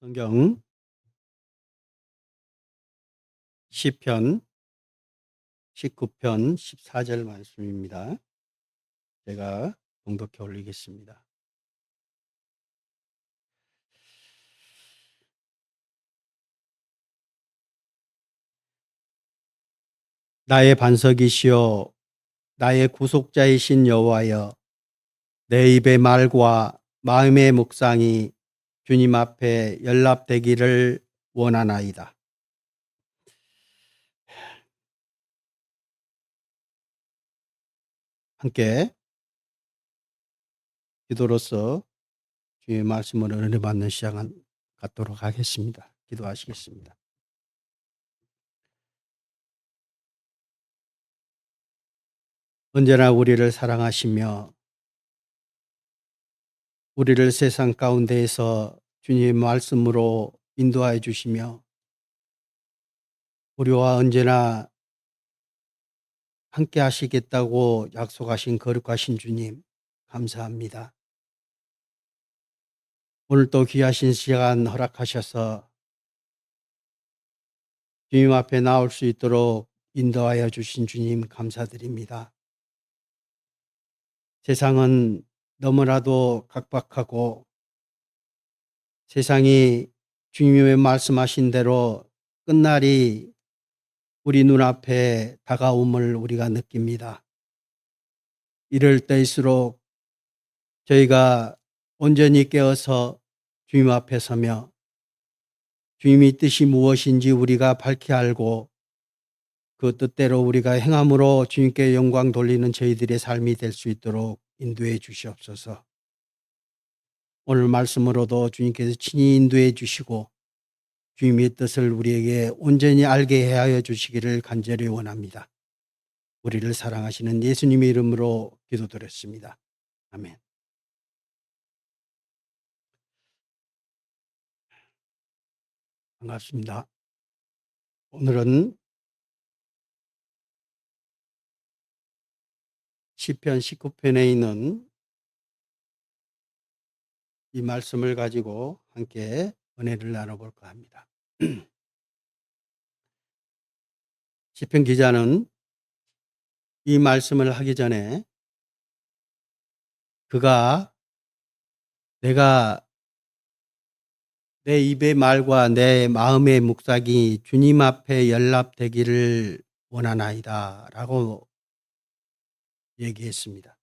성경 시편 19편 14절 말씀입니다. 제가 봉독해 올리겠습니다. 나의 반석이시여 나의 구속자이신 여호와여, 내 입의 말과 마음의 묵상이 주님 앞에 연락되기를 원하나이다. 함께 기도로서 주의 말씀을 은혜 받는 시간 갖도록 하겠습니다. 기도하시겠습니다. 언제나 우리를 사랑하시며 우리를 세상 가운데에서 주님의 말씀으로 인도하여 주시며 우리와 언제나 함께 하시겠다고 약속하신 거룩하신 주님, 감사합니다. 오늘 또 귀하신 시간 허락하셔서 주님 앞에 나올 수 있도록 인도하여 주신 주님 감사드립니다. 세상은 너무나도 각박하고 세상이 주님의 말씀하신 대로 끝날이 우리 눈앞에 다가옴을 우리가 느낍니다. 이럴 때일수록 저희가 온전히 깨어서 주님 앞에 서며 주님의 뜻이 무엇인지 우리가 밝히 알고 그 뜻대로 우리가 행함으로 주님께 영광 돌리는 저희들의 삶이 될 수 있도록 인도해 주시옵소서. 오늘 말씀으로도 주님께서 친히 인도해 주시고 주님의 뜻을 우리에게 온전히 알게 하여 주시기를 간절히 원합니다. 우리를 사랑하시는 예수님의 이름으로 기도드렸습니다. 아멘. 반갑습니다. 오늘은 시편 19편에 있는 이 말씀을 가지고 함께 은혜를 나눠볼까 합니다. 시편 기자는 이 말씀을 하기 전에 내가 내 입의 말과 내 마음의 묵상이 주님 앞에 연락되기를 원하나이다 라고 얘기했습니다.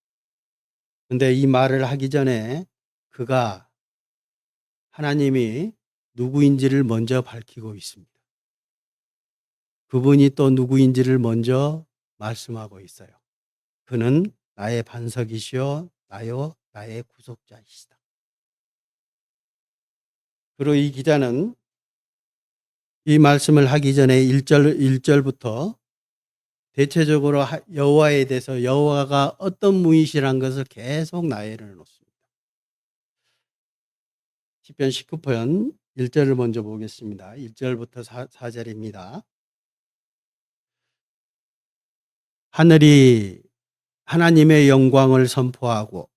그런데 이 말을 하기 전에 그가 하나님이 누구인지를 먼저 밝히고 있습니다. 그분이 또 누구인지를 먼저 말씀하고 있어요. 그는 나의 반석이시요 나의 구속자이시다. 그리고 이 기자는 이 말씀을 하기 전에 1절부터 대체적으로 여호와에 대해서 여호와가 어떤 분이시라는 것을 계속 나열해 놓습니다. 시편 19편 1절을 먼저 보겠습니다. 1절부터 4절입니다. 하늘이 하나님의 영광을 선포하고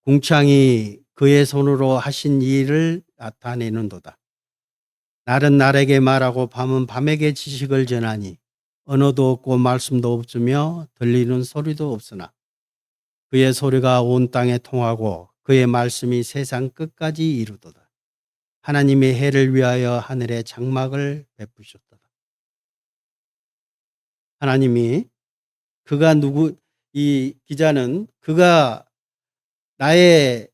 궁창이 그의 손으로 하신 일을 나타내는도다. 날은 날에게 말하고 밤은 밤에게 지식을 전하니 언어도 없고 말씀도 없으며 들리는 소리도 없으나 그의 소리가 온 땅에 통하고 그의 말씀이 세상 끝까지 이루도다. 하나님의 해를 위하여 하늘에 장막을 베푸셨도다. 하나님이 이 기자는 그가 나의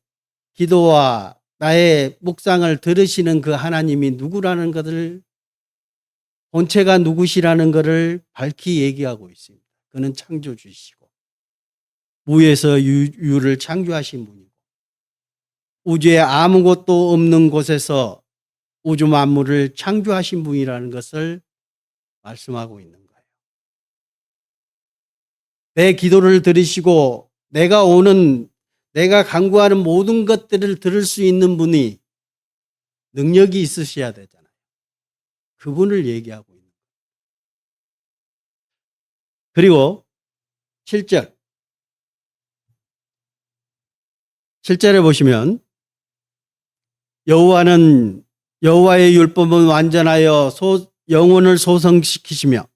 기도와 나의 묵상을 들으시는 그 하나님이 누구라는 것을 본체가 누구시라는 것을 밝히 얘기하고 있습니다. 그는 창조주이시고 무에서 유를 창조하신 분이고 우주에 아무것도 없는 곳에서 우주 만물을 창조하신 분이라는 것을 말씀하고 있는 거예요. 내 기도를 들으시고 내가 간구하는 모든 것들을 들을 수 있는 분이 능력이 있으셔야 되잖아요. 그분을 얘기하고 있는 거예요. 그리고 7절에 보시면 여호와는 여호와의 율법은 완전하여 영혼을 소성시키시며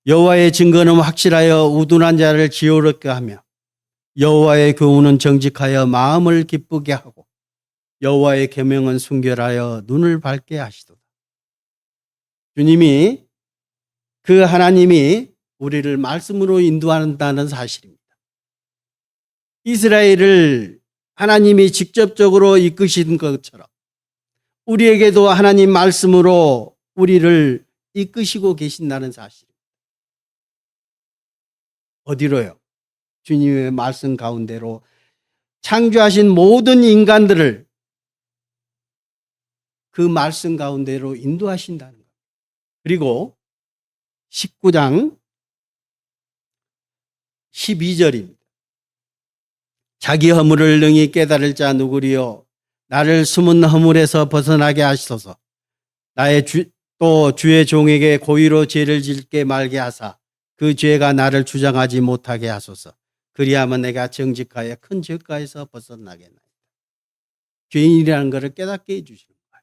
여호와의 증거는 확실하여 우둔한 자를 지혜롭게 하며 여호와의 교훈은 정직하여 마음을 기쁘게 하고 여호와의 계명은 순결하여 눈을 밝게 하시도다. 주님이 그 하나님이 우리를 말씀으로 인도한다는 사실입니다. 이스라엘을 하나님이 직접적으로 이끄신 것처럼 우리에게도 하나님 말씀으로 우리를 이끄시고 계신다는 사실입니다. 어디로요? 주님의 말씀 가운데로 창조하신 모든 인간들을 그 말씀 가운데로 인도하신다는 것. 그리고 19장 12절입니다. 자기 허물을 능히 깨달을 자 누구리요? 나를 숨은 허물에서 벗어나게 하시소서. 또 주의 종에게 고의로 죄를 짓게 말게 하사 그 죄가 나를 주장하지 못하게 하소서. 그리하면 내가 정직하여 큰 죄가에서 벗어나겠나이다. 죄인이라는 것을 깨닫게 해주시는 거예요.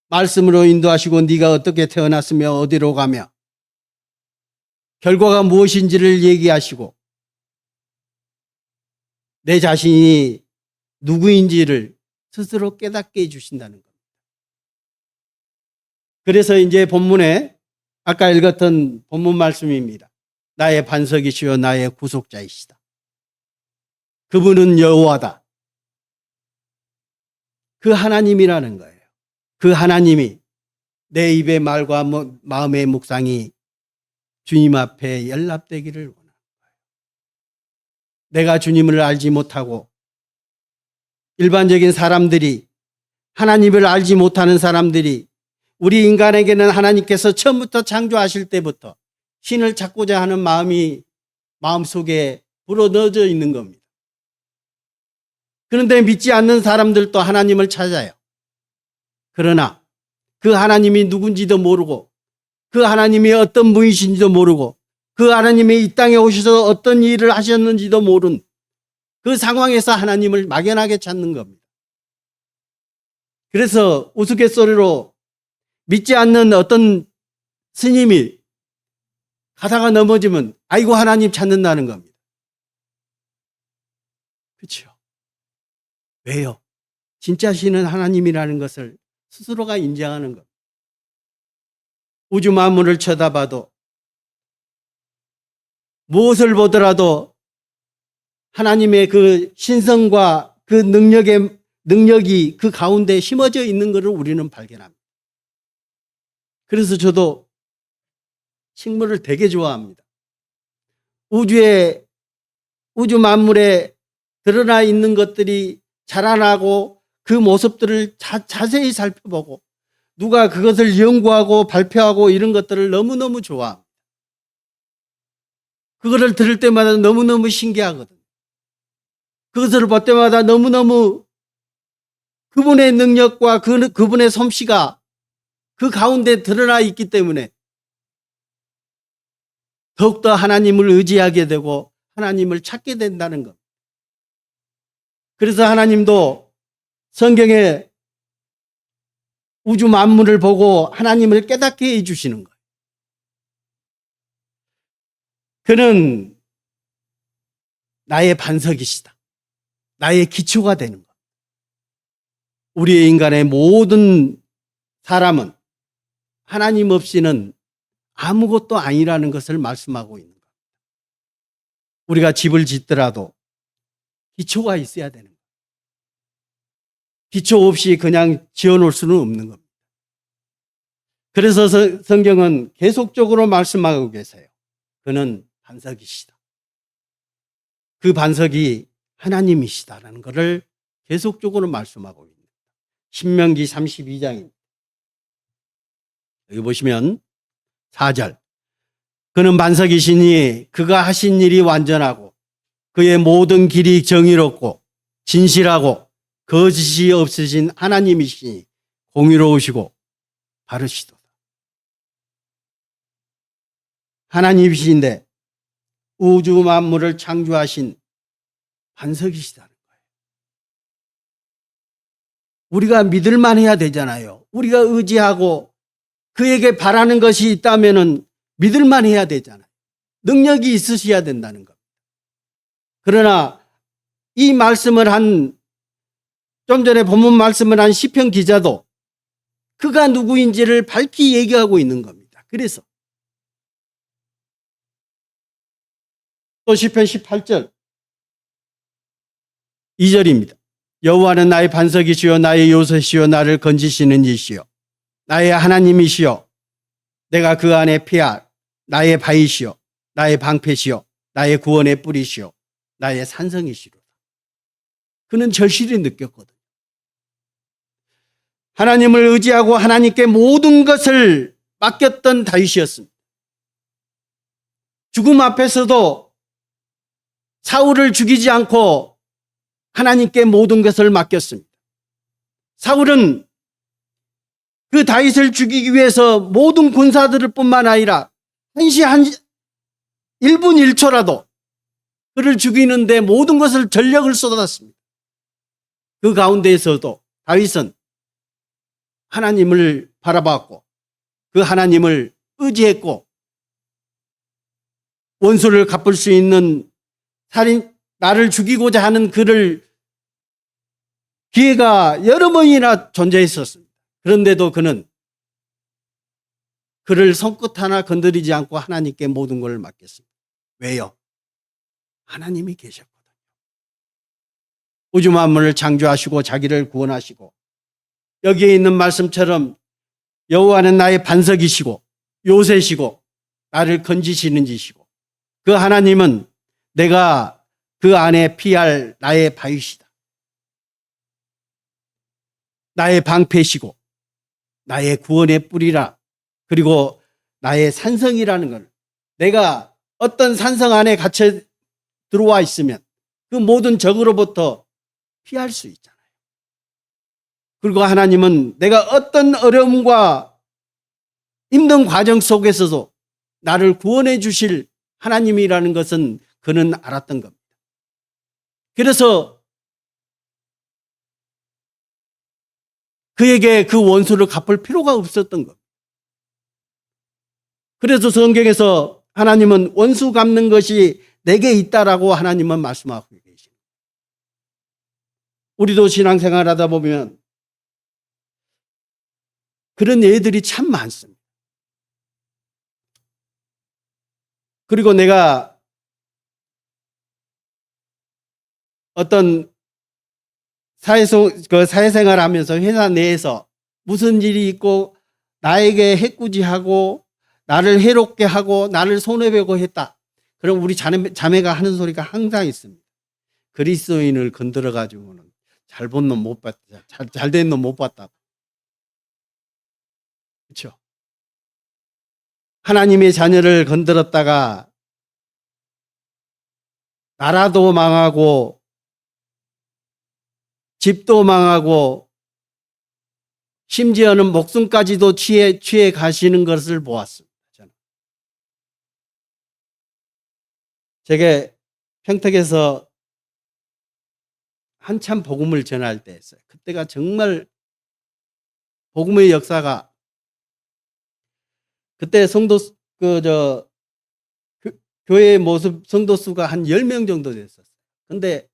말씀으로 인도하시고 네가 어떻게 태어났으며 어디로 가며 결과가 무엇인지를 얘기하시고 내 자신이 누구인지를 스스로 깨닫게 해주신다는 겁니다. 그래서 이제 본문에 아까 읽었던 본문 말씀입니다. 나의 반석이시요 나의 구속자이시다. 그분은 여호와다. 그 하나님이라는 거예요. 그 하나님이 내 입의 말과 마음의 묵상이 주님 앞에 연락되기를 원합니다. 내가 주님을 알지 못하고 일반적인 사람들이 하나님을 알지 못하는 사람들이 우리 인간에게는 하나님께서 처음부터 창조하실 때부터 신을 찾고자 하는 마음이 마음속에 불어넣어져 있는 겁니다. 그런데 믿지 않는 사람들도 하나님을 찾아요. 그러나 그 하나님이 누군지도 모르고 그 하나님이 어떤 분이신지도 모르고 그 하나님이 이 땅에 오셔서 어떤 일을 하셨는지도 모른 그 상황에서 하나님을 막연하게 찾는 겁니다. 그래서 우스갯소리로 믿지 않는 어떤 스님이 가다가 넘어지면 아이고 하나님 찾는다는 겁니다. 그렇죠? 왜요? 진짜 신은 하나님이라는 것을 스스로가 인정하는 것. 우주 만물을 쳐다봐도 무엇을 보더라도 하나님의 그 신성과 그 능력이 그 가운데 심어져 있는 것을 우리는 발견합니다. 그래서 저도 식물을 되게 좋아합니다. 우주 만물에 드러나 있는 것들이 자라나고 그 모습들을 자세히 살펴보고 누가 그것을 연구하고 발표하고 이런 것들을 너무너무 좋아합니다. 그거를 들을 때마다 너무너무 신기하거든요. 그것을 볼 때마다 너무너무 그분의 능력과 그분의 솜씨가 그 가운데 드러나 있기 때문에 더욱더 하나님을 의지하게 되고 하나님을 찾게 된다는 것. 그래서 하나님도 성경에 우주 만물을 보고 하나님을 깨닫게 해주시는 거예요. 그는 나의 반석이시다. 나의 기초가 되는 것. 우리 인간의 모든 사람은 하나님 없이는 아무것도 아니라는 것을 말씀하고 있는 것. 우리가 집을 짓더라도 기초가 있어야 되는 것. 기초 없이 그냥 지어놓을 수는 없는 겁니다. 그래서 성경은 계속적으로 말씀하고 계세요. 그는 반석이시다. 그 반석이 하나님이시다라는 것을 계속적으로 말씀하고 있습니다. 신명기 32장입니다. 여기 보시면 4절. 그는 반석이시니 그가 하신 일이 완전하고 그의 모든 길이 정의롭고 진실하고 거짓이 없으신 하나님이시니 공의로우시고 바르시도다. 하나님이신데 우주 만물을 창조하신 반석이시다는 거예요. 우리가 믿을만 해야 되잖아요. 우리가 의지하고 그에게 바라는 것이 있다면 믿을만 해야 되잖아요. 능력이 있으셔야 된다는 것. 그러나 이 말씀을 좀 전에 본문 말씀을 한 시편 기자도 그가 누구인지를 밝히 얘기하고 있는 겁니다. 그래서 또 시편 18절 2절입니다. 여호와는 나의 반석이시요 나의 요새시요 나를 건지시는 이시요 나의 하나님이시요 내가 그 안에 피할 나의 바위시요 나의 방패시요 나의 구원의 뿌리시요 나의 산성이시로다. 그는 절실히 느꼈거든요. 하나님을 의지하고 하나님께 모든 것을 맡겼던 다윗이었습니다. 죽음 앞에서도 사울을 죽이지 않고 하나님께 모든 것을 맡겼습니다. 사울은 그 다윗을 죽이기 위해서 모든 군사들을 뿐만 아니라 1분 1초라도 그를 죽이는데 모든 것을 전력을 쏟았습니다. 그 가운데에서도 다윗은 하나님을 바라봤고 그 하나님을 의지했고 원수를 갚을 수 있는 나를 죽이고자 하는 그를 기회가 여러 번이나 존재했었습니다. 그런데도 그는 그를 손끝 하나 건드리지 않고 하나님께 모든 걸 맡겼습니다. 왜요? 하나님이 계셨거든요. 우주 만물을 창조하시고 자기를 구원하시고 여기에 있는 말씀처럼 여호와는 나의 반석이시고 요새시고 나를 건지시는 이시고 그 하나님은 내가 그 안에 피할 나의 바위시다. 나의 방패시고 나의 구원의 뿌리라. 그리고 나의 산성이라는 걸 내가 어떤 산성 안에 갇혀 들어와 있으면 그 모든 적으로부터 피할 수 있잖아요. 그리고 하나님은 내가 어떤 어려움과 힘든 과정 속에서도 나를 구원해 주실 하나님이라는 것은 그는 알았던 겁니다. 그래서 그에게 그 원수를 갚을 필요가 없었던 겁니다. 그래서 성경에서 하나님은 원수 갚는 것이 내게 있다라고 하나님은 말씀하고 계십니다. 우리도 신앙생활하다 보면 그런 예들이 참 많습니다. 그리고 내가 어떤 사회생활 하면서 회사 내에서 무슨 일이 있고 나에게 해꾸지하고 나를 해롭게 하고 나를 손해보고 했다. 그럼 우리 자매가 하는 소리가 항상 있습니다. 그리스도인을 건드려 가지고는 잘 본 놈 못 봤다. 잘된 놈 못 봤다. 그렇죠? 하나님의 자녀를 건드렸다가 나라도 망하고 집도 망하고 심지어는 목숨까지도 취해 가시는 것을 보았습니다. 저는. 제가 평택에서 한참 복음을 전할 때였어요. 그때가 정말 복음의 역사가 그때 교회의 모습 성도 수가 한 10명 정도 됐었어요. 근데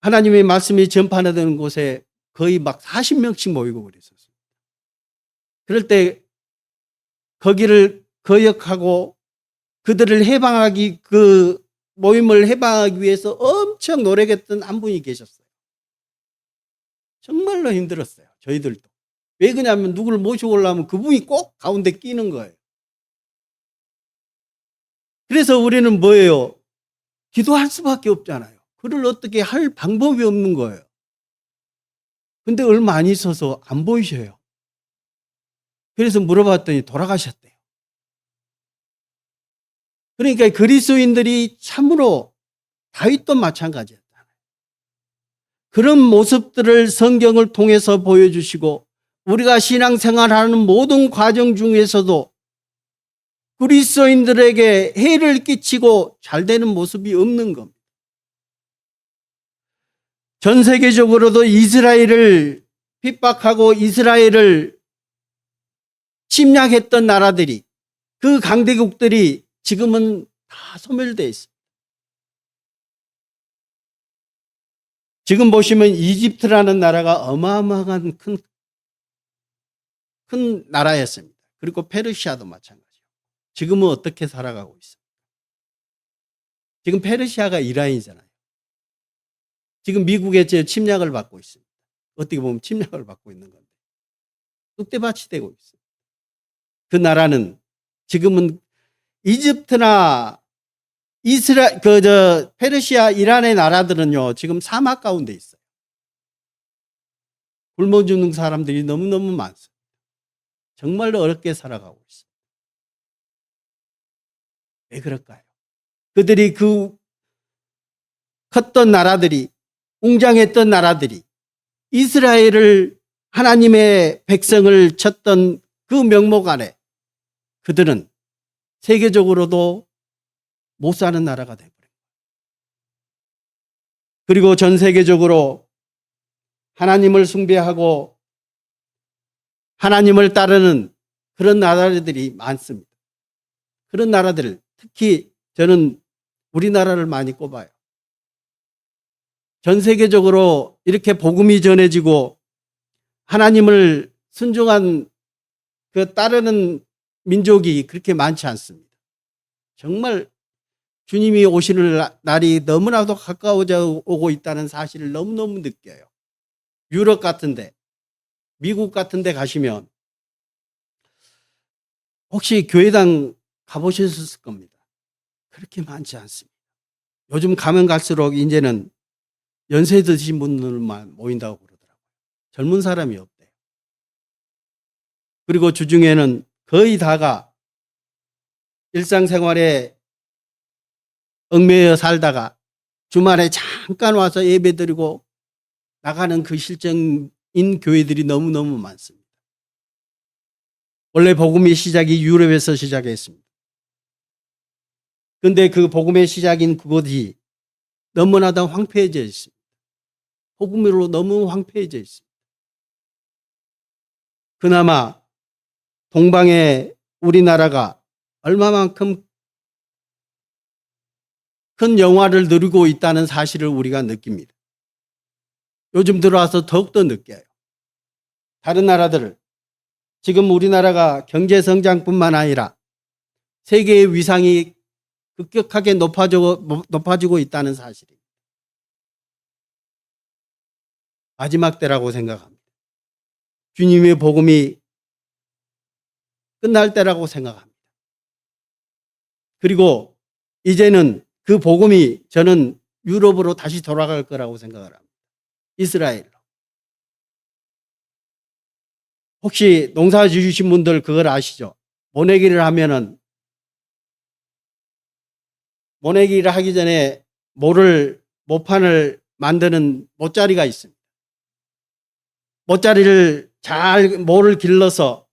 하나님의 말씀이 전파되는 곳에 거의 막 40명씩 모이고 그랬었어요. 그럴 때 거기를 거역하고 그들을 그 모임을 해방하기 위해서 엄청 노력했던 한 분이 계셨어요. 정말로 힘들었어요. 저희들도. 왜 그러냐면 누구를 모시고 오려면 그분이 꼭 가운데 끼는 거예요. 그래서 우리는 뭐예요? 기도할 수밖에 없잖아요. 그를 어떻게 할 방법이 없는 거예요. 근데 얼마 안 있어서 안 보이셔요. 그래서 물어봤더니 돌아가셨대요. 그러니까 그리스도인들이 참으로 다윗도 마찬가지였잖아요. 그런 모습들을 성경을 통해서 보여주시고 우리가 신앙생활하는 모든 과정 중에서도 그리스도인들에게 해를 끼치고 잘 되는 모습이 없는 겁니다. 전 세계적으로도 이스라엘을 핍박하고 이스라엘을 침략했던 나라들이, 그 강대국들이 지금은 다 소멸되어 있습니다. 지금 보시면 이집트라는 나라가 어마어마한 큰 나라였습니다. 그리고 페르시아도 마찬가지예요. 지금은 어떻게 살아가고 있습니까? 지금 페르시아가 이란이잖아요. 지금 미국의 침략을 받고 있습니다. 어떻게 보면 침략을 받고 있는 건데 쑥대밭이 되고 있습니다. 그 나라는 지금은 이집트나 페르시아, 이란의 나라들은요, 지금 사막 가운데 있어요. 굶어 죽는 사람들이 너무너무 많습니다. 정말로 어렵게 살아가고 있습니다. 왜 그럴까요? 그들이 컸던 나라들이, 웅장했던 나라들이 이스라엘을, 하나님의 백성을 쳤던 그 명목 아래 그들은 세계적으로도 못 사는 나라가 되어버려요. 그리고 전 세계적으로 하나님을 숭배하고 하나님을 따르는 그런 나라들이 많습니다. 그런 나라들, 특히 저는 우리나라를 많이 꼽아요. 전 세계적으로 이렇게 복음이 전해지고 하나님을 순종한 따르는 민족이 그렇게 많지 않습니다. 정말 주님이 오시는 날이 너무나도 가까워져 오고 있다는 사실을 너무너무 느껴요. 유럽 같은데, 미국 같은데 가시면 혹시 교회당 가보셨을 겁니다. 그렇게 많지 않습니다. 요즘 가면 갈수록 이제는 연세 드신 분들만 모인다고 그러더라고요. 젊은 사람이 없대요. 그리고 주중에는 거의 다가 일상생활에 얽매여 살다가 주말에 잠깐 와서 예배드리고 나가는 그 실정인 교회들이 너무너무 많습니다. 원래 복음의 시작이 유럽에서 시작했습니다. 그런데 그 복음의 시작인 그곳이 너무나도 황폐해져 있습니다. 복음으로 너무 황폐해져 있습니다. 그나마 동방의 우리나라가 얼마만큼 큰 영화를 누리고 있다는 사실을 우리가 느낍니다. 요즘 들어와서 더욱더 느껴요. 다른 나라들을, 지금 우리나라가 경제 성장뿐만 아니라 세계의 위상이 급격하게 높아지고 있다는 사실입니다. 마지막 때라고 생각합니다. 주님의 복음이 끝날 때라고 생각합니다. 그리고 이제는 그 복음이 저는 유럽으로 다시 돌아갈 거라고 생각을 합니다. 이스라엘로. 혹시 농사 지으신 분들 그걸 아시죠? 모내기를 하면은, 모내기를 하기 전에 모판을 만드는 모짜리가 있습니다. 모를 길러서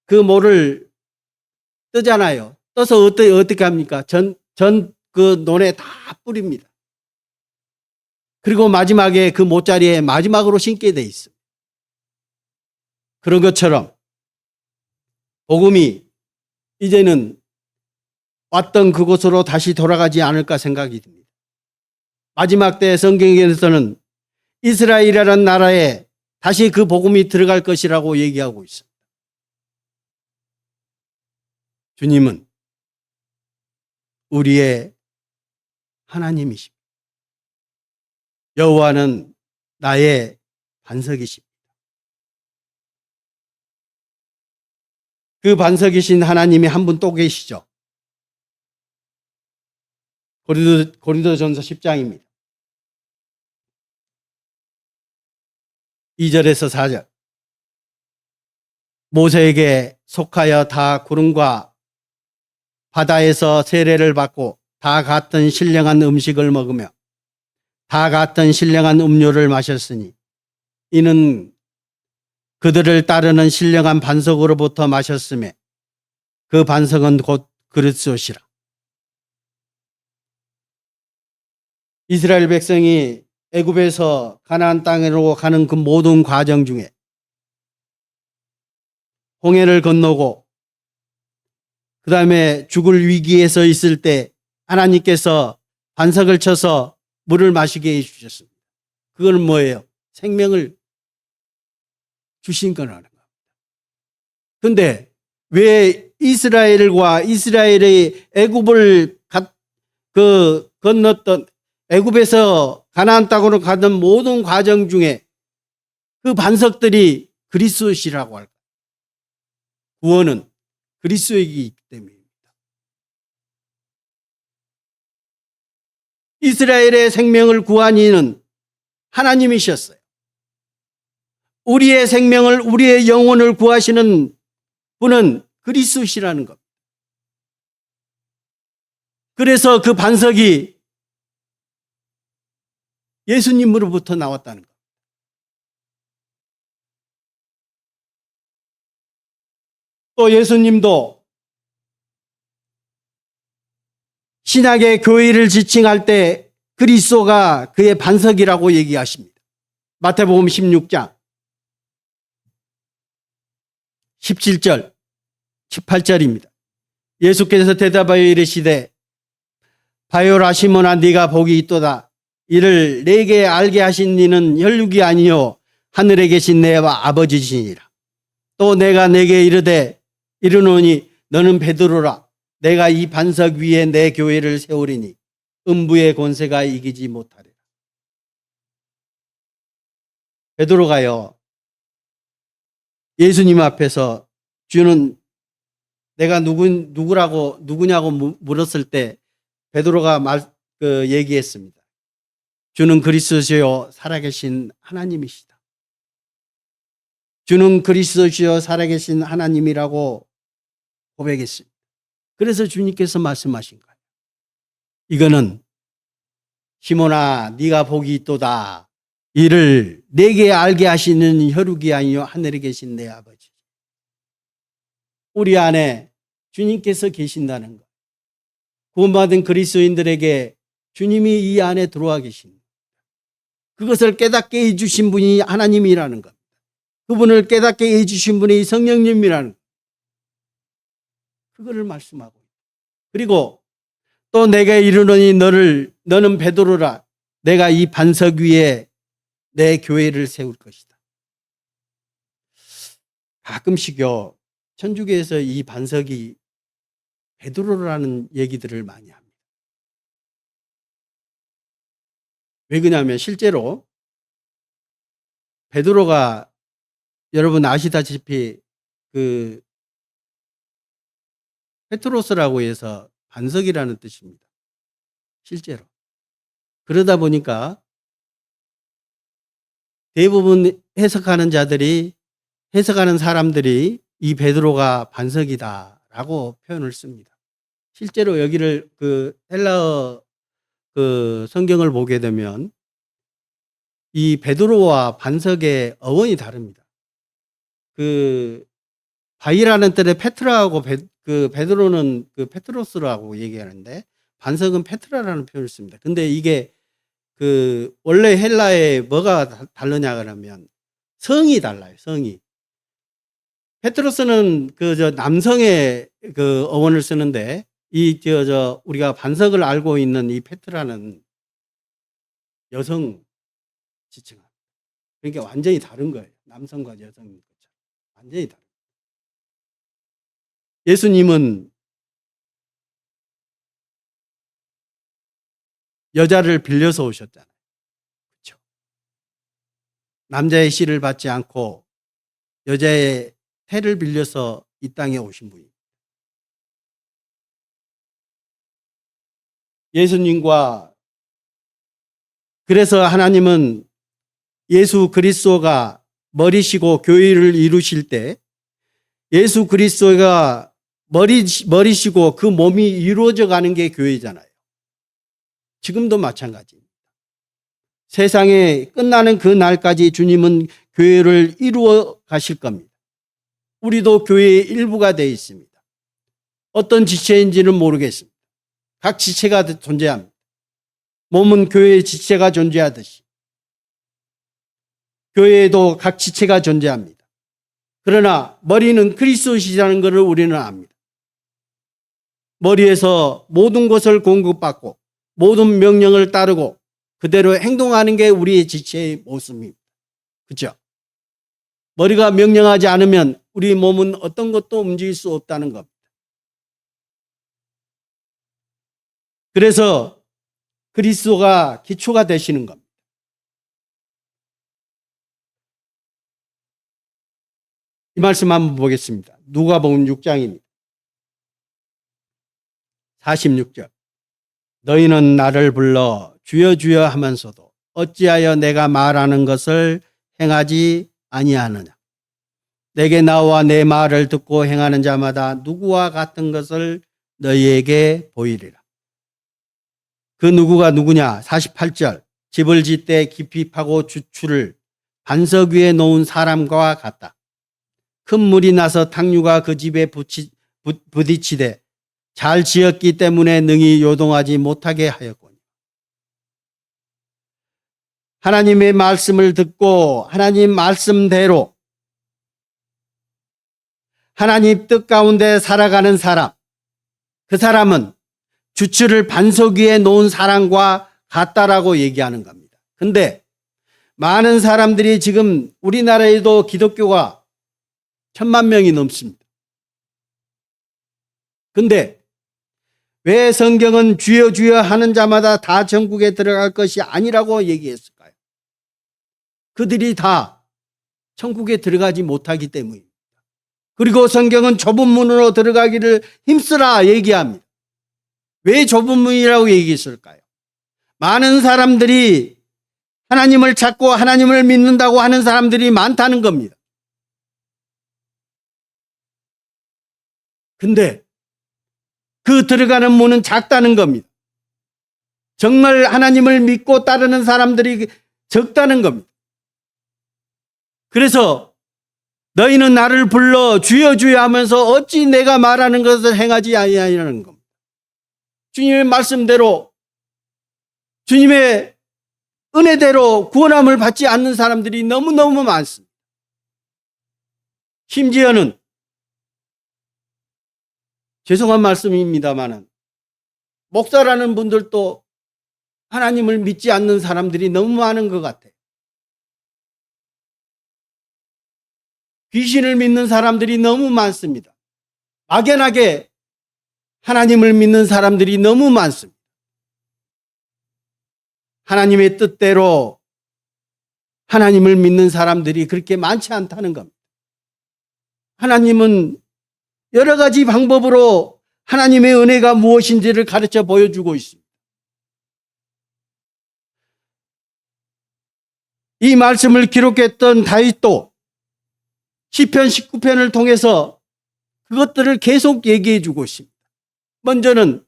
그 모를 뜨잖아요. 떠서 어떻게 합니까? 그 논에 다 뿌립니다. 그리고 마지막에 그 모짜리에 마지막으로 심게 돼 있습니다. 그런 것처럼 복음이 이제는 왔던 그곳으로 다시 돌아가지 않을까 생각이 듭니다. 마지막 때 성경에서는 이스라엘이라는 나라에 다시 그 복음이 들어갈 것이라고 얘기하고 있습니다. 주님은 우리의 하나님이십니다. 여호와는 나의 반석이십니다. 그 반석이신 하나님이 한 분 또 계시죠. 고린도전서 10장입니다. 2절에서 4절. 모세에게 속하여 다 구름과 바다에서 세례를 받고 다 같은 신령한 음식을 먹으며 다 같은 신령한 음료를 마셨으니 이는 그들을 따르는 신령한 반석으로부터 마셨으며 그 반석은 곧 그리스도시라. 이스라엘 백성이 애굽에서 가나안 땅으로 가는 그 모든 과정 중에 홍해를 건너고 그 다음에 죽을 위기에서 있을 때 하나님께서 반석을 쳐서 물을 마시게 해주셨습니다. 그건 뭐예요? 생명을 주신 거라는 겁니다. 그런데 왜 이스라엘과 이스라엘의 애굽을 건넜던 애굽에서 가나안 땅으로 가던 모든 과정 중에 그 반석들이 그리스도시라고 할까? 구원은 그리스도이기 때문입니다. 이스라엘의 생명을 구한 이는 하나님이셨어요. 우리의 생명을, 우리의 영혼을 구하시는 분은 그리스도시라는 겁니다. 그래서 그 반석이 예수님으로부터 나왔다는 겁니다. 또 예수님도 신약의 교회를 지칭할 때 그리스도가 그의 반석이라고 얘기하십니다. 마태복음 16장 17절 18절입니다. 예수께서 대답하여 이르시되 바요라 시몬아 네가 복이 있도다. 이를 내게 알게 하신 이는 혈육이 아니요 하늘에 계신 내 아버지시니라. 또 내가 내게 이르노니 너는 베드로라. 내가 이 반석 위에 내 교회를 세우리니 음부의 권세가 이기지 못하리라. 베드로가요, 예수님 앞에서 주는 내가 누구냐고 물었을 때 베드로가 얘기했습니다. 주는 그리스도시요 살아계신 하나님이시다. 주는 그리스도시요 살아계신 하나님이라고 고백했습니다. 그래서 주님께서 말씀하신 거예요. 이거는 시몬아 네가 복이 있도다. 이를 내게 알게 하시는 혈육이 아니요 하늘에 계신 내 아버지. 우리 안에 주님께서 계신다는 것. 구원받은 그리스도인들에게 주님이 이 안에 들어와 계십니다. 그것을 깨닫게 해주신 분이 하나님이라는 것. 그분을 깨닫게 해주신 분이 성령님이라는 것. 그거를 말씀하고. 그리고 또 내가 이르노니 너는 베드로라. 내가 이 반석 위에 내 교회를 세울 것이다. 가끔씩요, 천주교에서 이 반석이 베드로라는 얘기들을 많이 합니다. 왜 그러냐면 실제로 베드로가 여러분 아시다시피 그 페트로스라고 해서 반석이라는 뜻입니다. 실제로. 그러다 보니까 대부분 해석하는 사람들이 이 베드로가 반석이다라고 표현을 씁니다. 실제로 여기를 헬라어 성경을 보게 되면 이 베드로와 반석의 어원이 다릅니다. 바이라는 뜻의 페트라하고 베드로는 페트로스라고 얘기하는데 반석은 페트라라는 표현을 씁니다. 근데 이게 원래 헬라에 뭐가 다르냐 그러면 성이 달라요. 성이. 페트로스는 남성의 어원을 쓰는데 우리가 반석을 알고 있는 이 페트라는 여성 지칭합니다. 그러니까 완전히 다른 거예요. 남성과 여성인 것처럼. 완전히 다른. 예수님은 여자를 빌려서 오셨잖아요. 그렇죠? 남자의 씨를 받지 않고 여자의 태를 빌려서 이 땅에 오신 분입니다. 예수님과 그래서 하나님은 예수 그리스도가 머리시고 교회를 이루실 때 예수 그리스도가 머리시고 그 몸이 이루어져 가는 게 교회잖아요. 지금도 마찬가지입니다. 세상에 끝나는 그 날까지 주님은 교회를 이루어 가실 겁니다. 우리도 교회의 일부가 되어 있습니다. 어떤 지체인지는 모르겠습니다. 각 지체가 존재합니다. 몸은 교회의 지체가 존재하듯이 교회에도 각 지체가 존재합니다. 그러나 머리는 그리스도시라는 것을 우리는 압니다. 머리에서 모든 것을 공급받고 모든 명령을 따르고 그대로 행동하는 게 우리의 지체의 모습입니다. 그렇죠? 머리가 명령하지 않으면 우리 몸은 어떤 것도 움직일 수 없다는 겁니다. 그래서 그리스도가 기초가 되시는 겁니다. 이 말씀 한번 보겠습니다. 누가복음 6장입니다. 46절. 너희는 나를 불러 주여 주여 하면서도 어찌하여 내가 말하는 것을 행하지 아니하느냐. 내게 나와 내 말을 듣고 행하는 자마다 누구와 같은 것을 너희에게 보이리라. 그 누구가 누구냐? 48절. 집을 짓되 깊이 파고 주추를 반석 위에 놓은 사람과 같다. 큰 물이 나서 탕류가 그 집에 부딪히되 잘 지었기 때문에 능히 요동하지 못하게 하였거니. 하나님의 말씀을 듣고 하나님 말씀대로 하나님 뜻 가운데 살아가는 사람, 그 사람은 주추를 반석 위에 놓은 사람과 같다라고 얘기하는 겁니다. 근데 많은 사람들이 지금 우리나라에도 기독교가 1,000만 명이 넘습니다. 근데 왜 성경은 주여 주여 하는 자마다 다 천국에 들어갈 것이 아니라고 얘기했을까요? 그들이 다 천국에 들어가지 못하기 때문입니다. 그리고 성경은 좁은 문으로 들어가기를 힘쓰라 얘기합니다. 왜 좁은 문이라고 얘기했을까요? 많은 사람들이 하나님을 찾고 하나님을 믿는다고 하는 사람들이 많다는 겁니다. 근데 그 들어가는 문은 작다는 겁니다. 정말 하나님을 믿고 따르는 사람들이 적다는 겁니다. 그래서 너희는 나를 불러 주여 주여 하면서 어찌 내가 말하는 것을 행하지 아니하냐는 겁니다. 주님의 말씀대로 주님의 은혜대로 구원함을 받지 않는 사람들이 너무너무 많습니다. 심지어는 죄송한 말씀입니다만은 목사라는 분들도 하나님을 믿지 않는 사람들이 너무 많은 것 같아요. 귀신을 믿는 사람들이 너무 많습니다. 막연하게 하나님을 믿는 사람들이 너무 많습니다. 하나님의 뜻대로 하나님을 믿는 사람들이 그렇게 많지 않다는 겁니다. 하나님은 여러 가지 방법으로 하나님의 은혜가 무엇인지를 가르쳐 보여주고 있습니다. 이 말씀을 기록했던 다윗도 시편 19편을 통해서 그것들을 계속 얘기해 주고 있습니다. 먼저는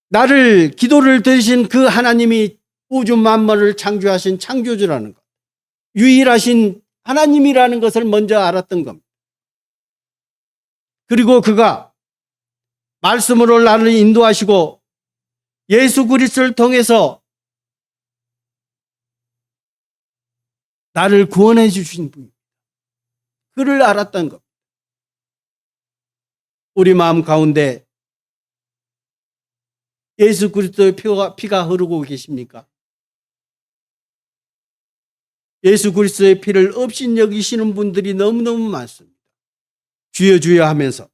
나를 기도를 들으신 그 하나님이 우주 만물을 창조하신 창조주라는 것, 유일하신 하나님이라는 것을 먼저 알았던 겁니다. 그리고 그가 말씀으로 나를 인도하시고 예수 그리스도를 통해서 나를 구원해 주신 분입니다. 그를 알았던 것. 우리 마음 가운데 예수 그리스도의 피가 흐르고 계십니까? 예수 그리스도의 피를 없인 여기시는 분들이 너무너무 많습니다. 주여 주여 하면서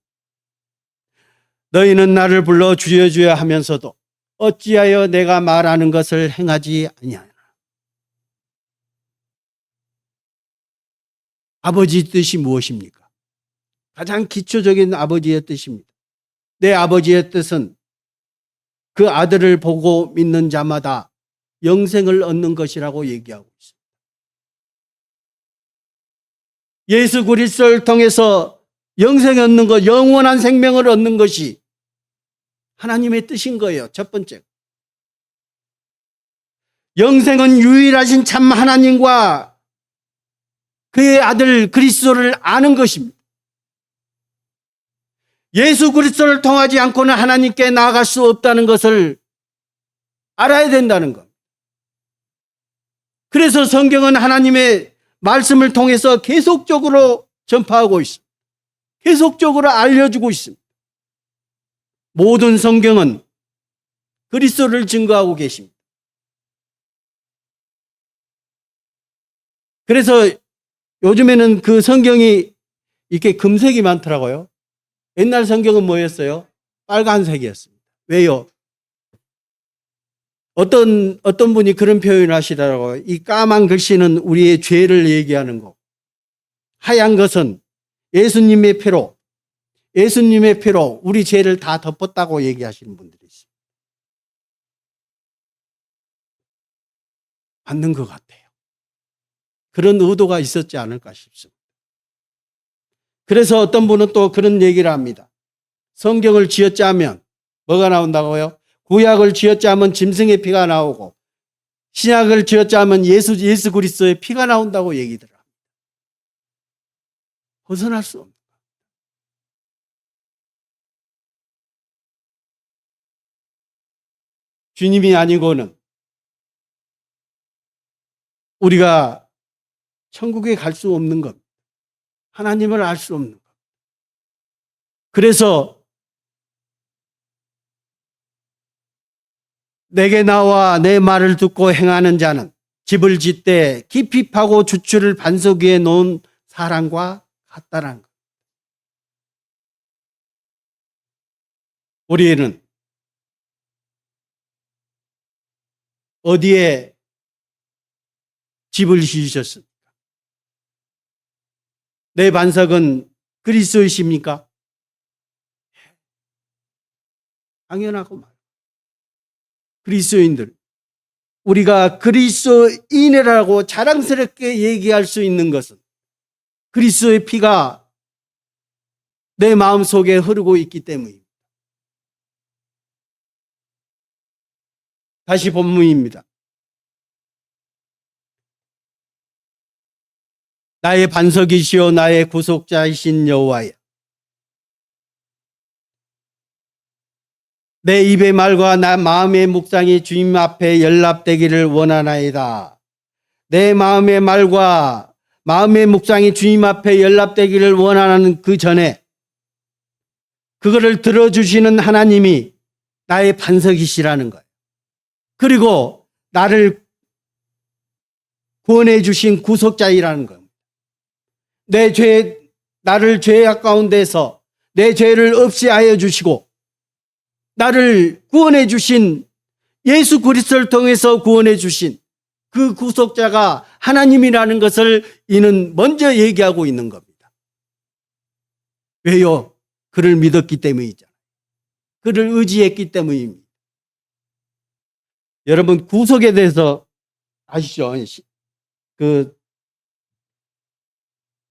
너희는 나를 불러 주여 주여 하면서도 어찌하여 내가 말하는 것을 행하지 아니하나. 아버지 뜻이 무엇입니까? 가장 기초적인 아버지의 뜻입니다. 내 아버지의 뜻은 그 아들을 보고 믿는 자마다 영생을 얻는 것이라고 얘기하고 있습니다. 예수 그리스도를 통해서 영생을 얻는 것, 영원한 생명을 얻는 것이 하나님의 뜻인 거예요. 첫 번째. 영생은 유일하신 참 하나님과 그의 아들 그리스도를 아는 것입니다. 예수 그리스도를 통하지 않고는 하나님께 나아갈 수 없다는 것을 알아야 된다는 것. 그래서 성경은 하나님의 말씀을 통해서 계속적으로 전파하고 있습니다. 계속적으로 알려주고 있습니다. 모든 성경은 그리스도를 증거하고 계십니다. 그래서 요즘에는 그 성경이 이렇게 금색이 많더라고요. 옛날 성경은 뭐였어요? 빨간색이었습니다. 왜요? 어떤 분이 그런 표현을 하시더라고요. 이 까만 글씨는 우리의 죄를 얘기하는 거. 하얀 것은 예수님의 피로 우리 죄를 다 덮었다고 얘기하시는 분들이 있습니다. 맞는 것 같아요. 그런 의도가 있었지 않을까 싶습니다. 그래서 어떤 분은 또 그런 얘기를 합니다. 성경을 쥐어짜면 뭐가 나온다고요? 구약을 쥐어짜면 짐승의 피가 나오고 신약을 쥐어짜면 예수 그리스도의 피가 나온다고 얘기를 합니다. 벗어날 수 없는. 주님이 아니고는 우리가 천국에 갈 수 없는 것, 하나님을 알 수 없는 것. 그래서 내게 나와 내 말을 듣고 행하는 자는 집을 짓되 깊이 파고 주추를 반석 위에 놓은 사람과 같다라는 것. 우리는 어디에 집을 지으셨습니까? 내 반석은 그리스도이십니까? 당연하고 말. 그리스도인들, 우리가 그리스도인이라고 자랑스럽게 얘기할 수 있는 것은 그리스도의 피가 내 마음속에 흐르고 있기 때문입니다. 다시 본문입니다. 나의 반석이시오 나의 구속자이신 여호와여, 내 입의 말과 나 마음의 묵상이 주님 앞에 연락되기를 원하나이다. 내 마음의 말과 마음의 묵상이 주님 앞에 연락되기를 원하는 그 전에 그거를 들어주시는 하나님이 나의 반석이시라는 거예요. 그리고 나를 구원해 주신 구속자이라는 겁니다. 나를 죄악 가운데서 내 죄를 없이 하여 주시고 나를 구원해 주신 예수 그리스도를 통해서 구원해 주신 그 구속자가 하나님이라는 것을 이는 먼저 얘기하고 있는 겁니다. 왜요? 그를 믿었기 때문이죠. 그를 의지했기 때문입니다. 여러분 구속에 대해서 아시죠?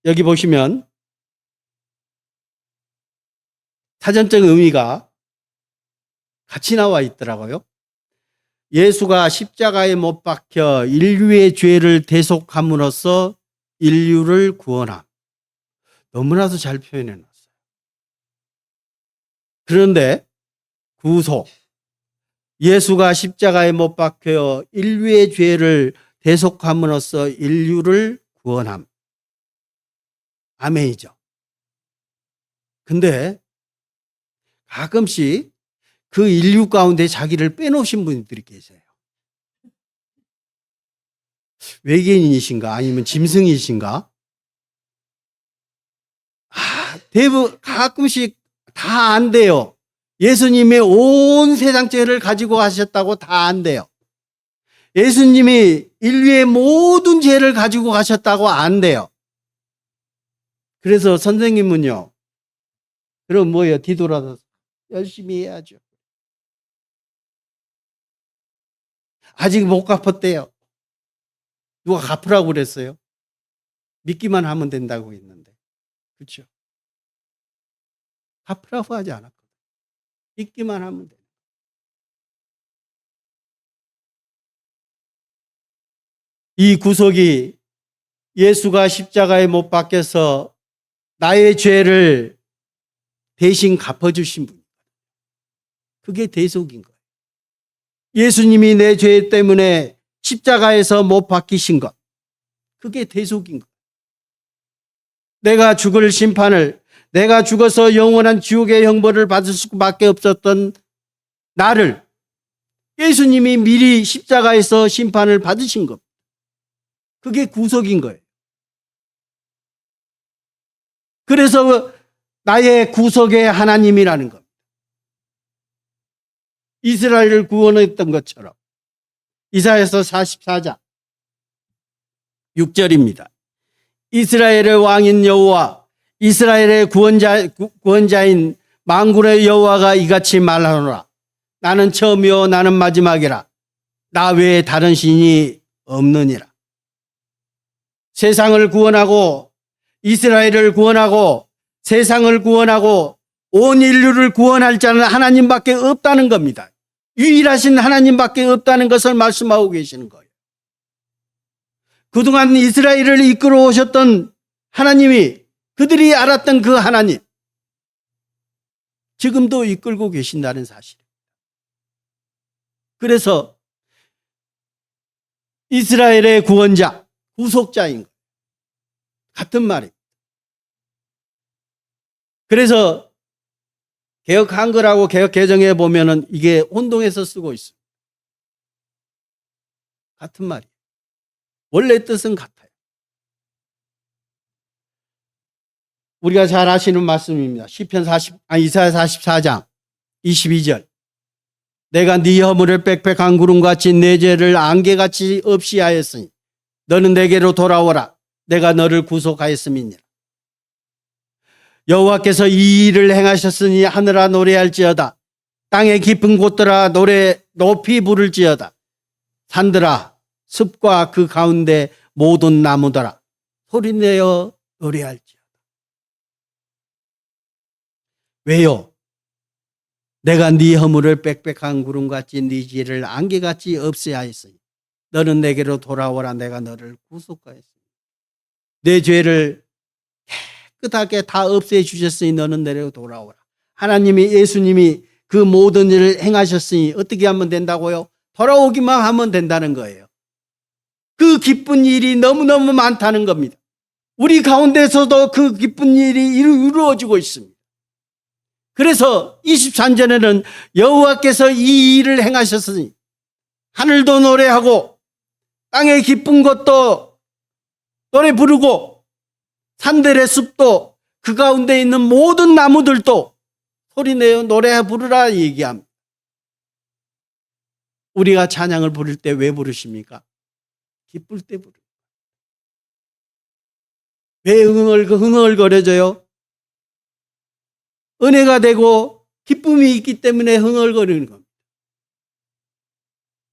여기 보시면 사전적 의미가 같이 나와 있더라고요. 예수가 십자가에 못 박혀 인류의 죄를 대속함으로써 인류를 구원함. 너무나도 잘 표현해 놨어요. 그런데 구속, 예수가 십자가에 못 박혀 인류의 죄를 대속함으로써 인류를 구원함. 아멘이죠. 근데 가끔씩 그 인류 가운데 자기를 빼놓으신 분들이 계세요. 외계인이신가 아니면 짐승이신가? 가끔씩 다 안 돼요. 예수님의 온 세상 죄를 가지고 가셨다고 다 안 돼요. 예수님이 인류의 모든 죄를 가지고 가셨다고 안 돼요. 그래서 선생님은요, 그럼 뭐예요? 뒤돌아서 열심히 해야죠. 아직 못 갚았대요. 누가 갚으라고 그랬어요? 믿기만 하면 된다고 했는데. 그렇죠? 갚으라고 하지 않았거든요. 믿기만 하면 돼요. 이 구속이 예수가 십자가에 못 박혀서 나의 죄를 대신 갚아주신 분. 그게 대속인 거예요. 예수님이 내 죄 때문에 십자가에서 못 박히신 것. 그게 대속인 거예요. 내가 죽을 심판을, 내가 죽어서 영원한 지옥의 형벌을 받을 수밖에 없었던 나를 예수님이 미리 십자가에서 심판을 받으신 겁니다. 그게 구속인 거예요. 그래서 나의 구속의 하나님이라는 겁니다. 이스라엘을 구원했던 것처럼. 이사야서 44장 6절입니다. 이스라엘의 왕인 여호와, 이스라엘의 구원자인 만군의 여호와가 이같이 말하노라. 나는 처음이요 나는 마지막이라. 나 외에 다른 신이 없느니라. 세상을 구원하고 이스라엘을 구원하고 세상을 구원하고 온 인류를 구원할 자는 하나님밖에 없다는 겁니다. 유일하신 하나님밖에 없다는 것을 말씀하고 계시는 거예요. 그동안 이스라엘을 이끌어 오셨던 하나님이, 그들이 알았던 그 하나님, 지금도 이끌고 계신다는 사실입니다. 그래서 이스라엘의 구원자, 구속자인 것 같은 말입니다. 그래서 개혁 한글하고 개혁 개정에 보면은 이게 혼동해서 쓰고 있습니다. 같은 말이에요. 원래 뜻은 같아요. 우리가 잘 아시는 말씀입니다. 이사야 44장 22절. 내가 네 허물을 빽빽한 구름같이 내 죄를 안개같이 없이 하였으니 너는 내게로 돌아오라. 내가 너를 구속하였음이니라. 여호와께서 이 일을 행하셨으니 하늘아 노래할지어다. 땅의 깊은 곳들아 높이 부를지어다. 산들아 숲과 그 가운데 모든 나무들아 소리내어 노래할지어다. 왜요? 내가 네 허물을 빽빽한 구름같이 네 죄를 안개같이 없애하였으니 너는 내게로 돌아오라. 내가 너를 구속하였으니 내 죄를 깨끗하게 다 없애주셨으니 너는 내게로 돌아오라. 하나님이, 예수님이 그 모든 일을 행하셨으니 어떻게 하면 된다고요? 돌아오기만 하면 된다는 거예요. 그 기쁜 일이 너무너무 많다는 겁니다. 우리 가운데서도 그 기쁜 일이 이루어지고 있습니다. 그래서 23절에는 여호와께서 이 일을 행하셨으니 하늘도 노래하고 땅의 깊은 곳도 노래 부르고 산들의 숲도 그 가운데 있는 모든 나무들도 소리내어 노래 부르라 얘기합니다. 우리가 찬양을 부를 때 왜 부르십니까? 기쁠 때 부릅니다. 왜 흥얼거려져요? 은혜가 되고 기쁨이 있기 때문에 흥얼거리는 겁니다.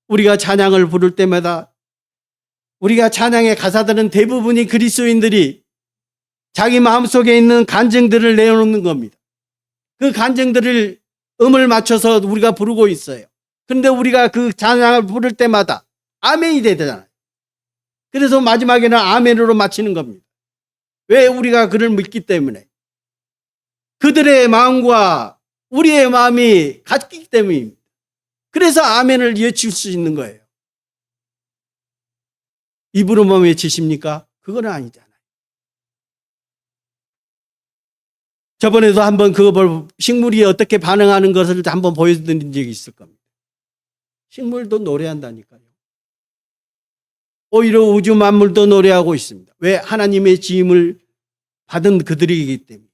우리가 찬양을 부를 때마다 우리가 찬양의 가사들은 대부분이 그리스도인들이 자기 마음속에 있는 간증들을 내놓는 겁니다. 그 간증들을 음을 맞춰서 우리가 부르고 있어요. 그런데 우리가 그 찬양을 부를 때마다 아멘이 되잖아요. 그래서 마지막에는 아멘으로 마치는 겁니다. 왜? 우리가 그를 믿기 때문에. 그들의 마음과 우리의 마음이 같기 때문입니다. 그래서 아멘을 외칠 수 있는 거예요. 입으로만 외치십니까? 그건 아니잖아요. 저번에도 한번 식물이 어떻게 반응하는 것을 한번 보여드린 적이 있을 겁니다. 식물도 노래한다니까요. 오히려 우주 만물도 노래하고 있습니다. 왜? 하나님의 지음을 받은 그들이기 때문에.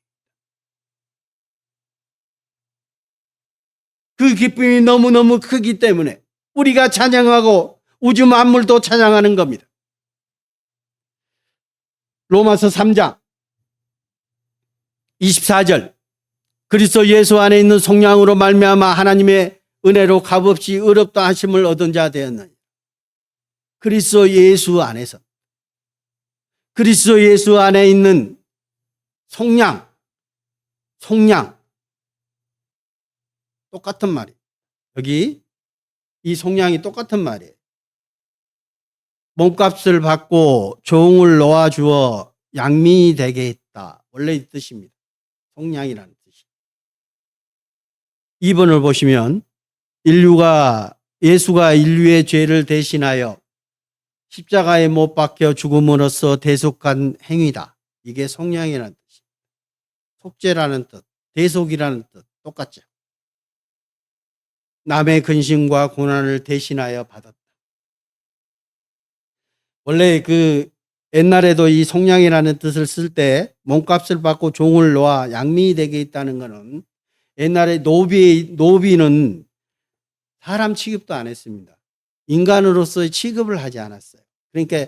그 기쁨이 너무너무 크기 때문에 우리가 찬양하고 우주 만물도 찬양하는 겁니다. 로마서 3장 24절. 그리스도 예수 안에 있는 속량으로 말미암아 하나님의 은혜로 값없이 의롭다 하심을 얻은 자 되었느니. 그리스도 예수 안에서, 그리스도 예수 안에 있는 속량 똑같은 말이에요. 여기 이 속량이 똑같은 말이에요. 몸값을 받고 종을 놓아주어 양민이 되게 했다. 원래 이 뜻입니다. 속량이라는 뜻이. 2번을 보시면 예수가 인류의 죄를 대신하여 십자가에 못 박혀 죽음으로써 대속한 행위다. 이게 속량이라는 뜻입니다. 속죄라는 뜻, 대속이라는 뜻 똑같죠. 남의 근심과 고난을 대신하여 받았다. 원래 옛날에도 이 속량이라는 뜻을 쓸 때 몸값을 받고 종을 놓아 양민이 되게 있다는 것은 옛날에 노비는 사람 취급도 안 했습니다. 인간으로서의 취급을 하지 않았어요. 그러니까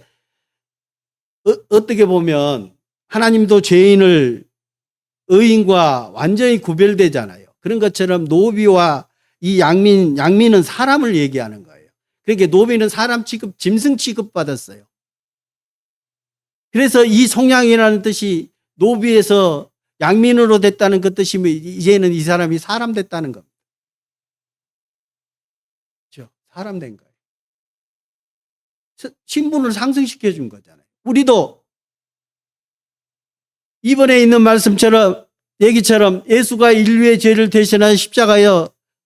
어떻게 보면 하나님도 죄인을 의인과 완전히 구별되잖아요. 그런 것처럼 노비와 이 양민은 사람을 얘기하는 거예요. 그러니까 노비는 사람 취급, 짐승 취급받았어요. 그래서 이 속량이라는 뜻이 노비에서 양민으로 됐다는 그 뜻이면 이제는 이 사람이 사람 됐다는 겁니다. 그렇죠? 사람 된 거예요. 신분을 상승시켜 준 거잖아요. 우리도 이번에 있는 말씀처럼 얘기처럼 예수가 인류의 죄를 대신하여 십자가에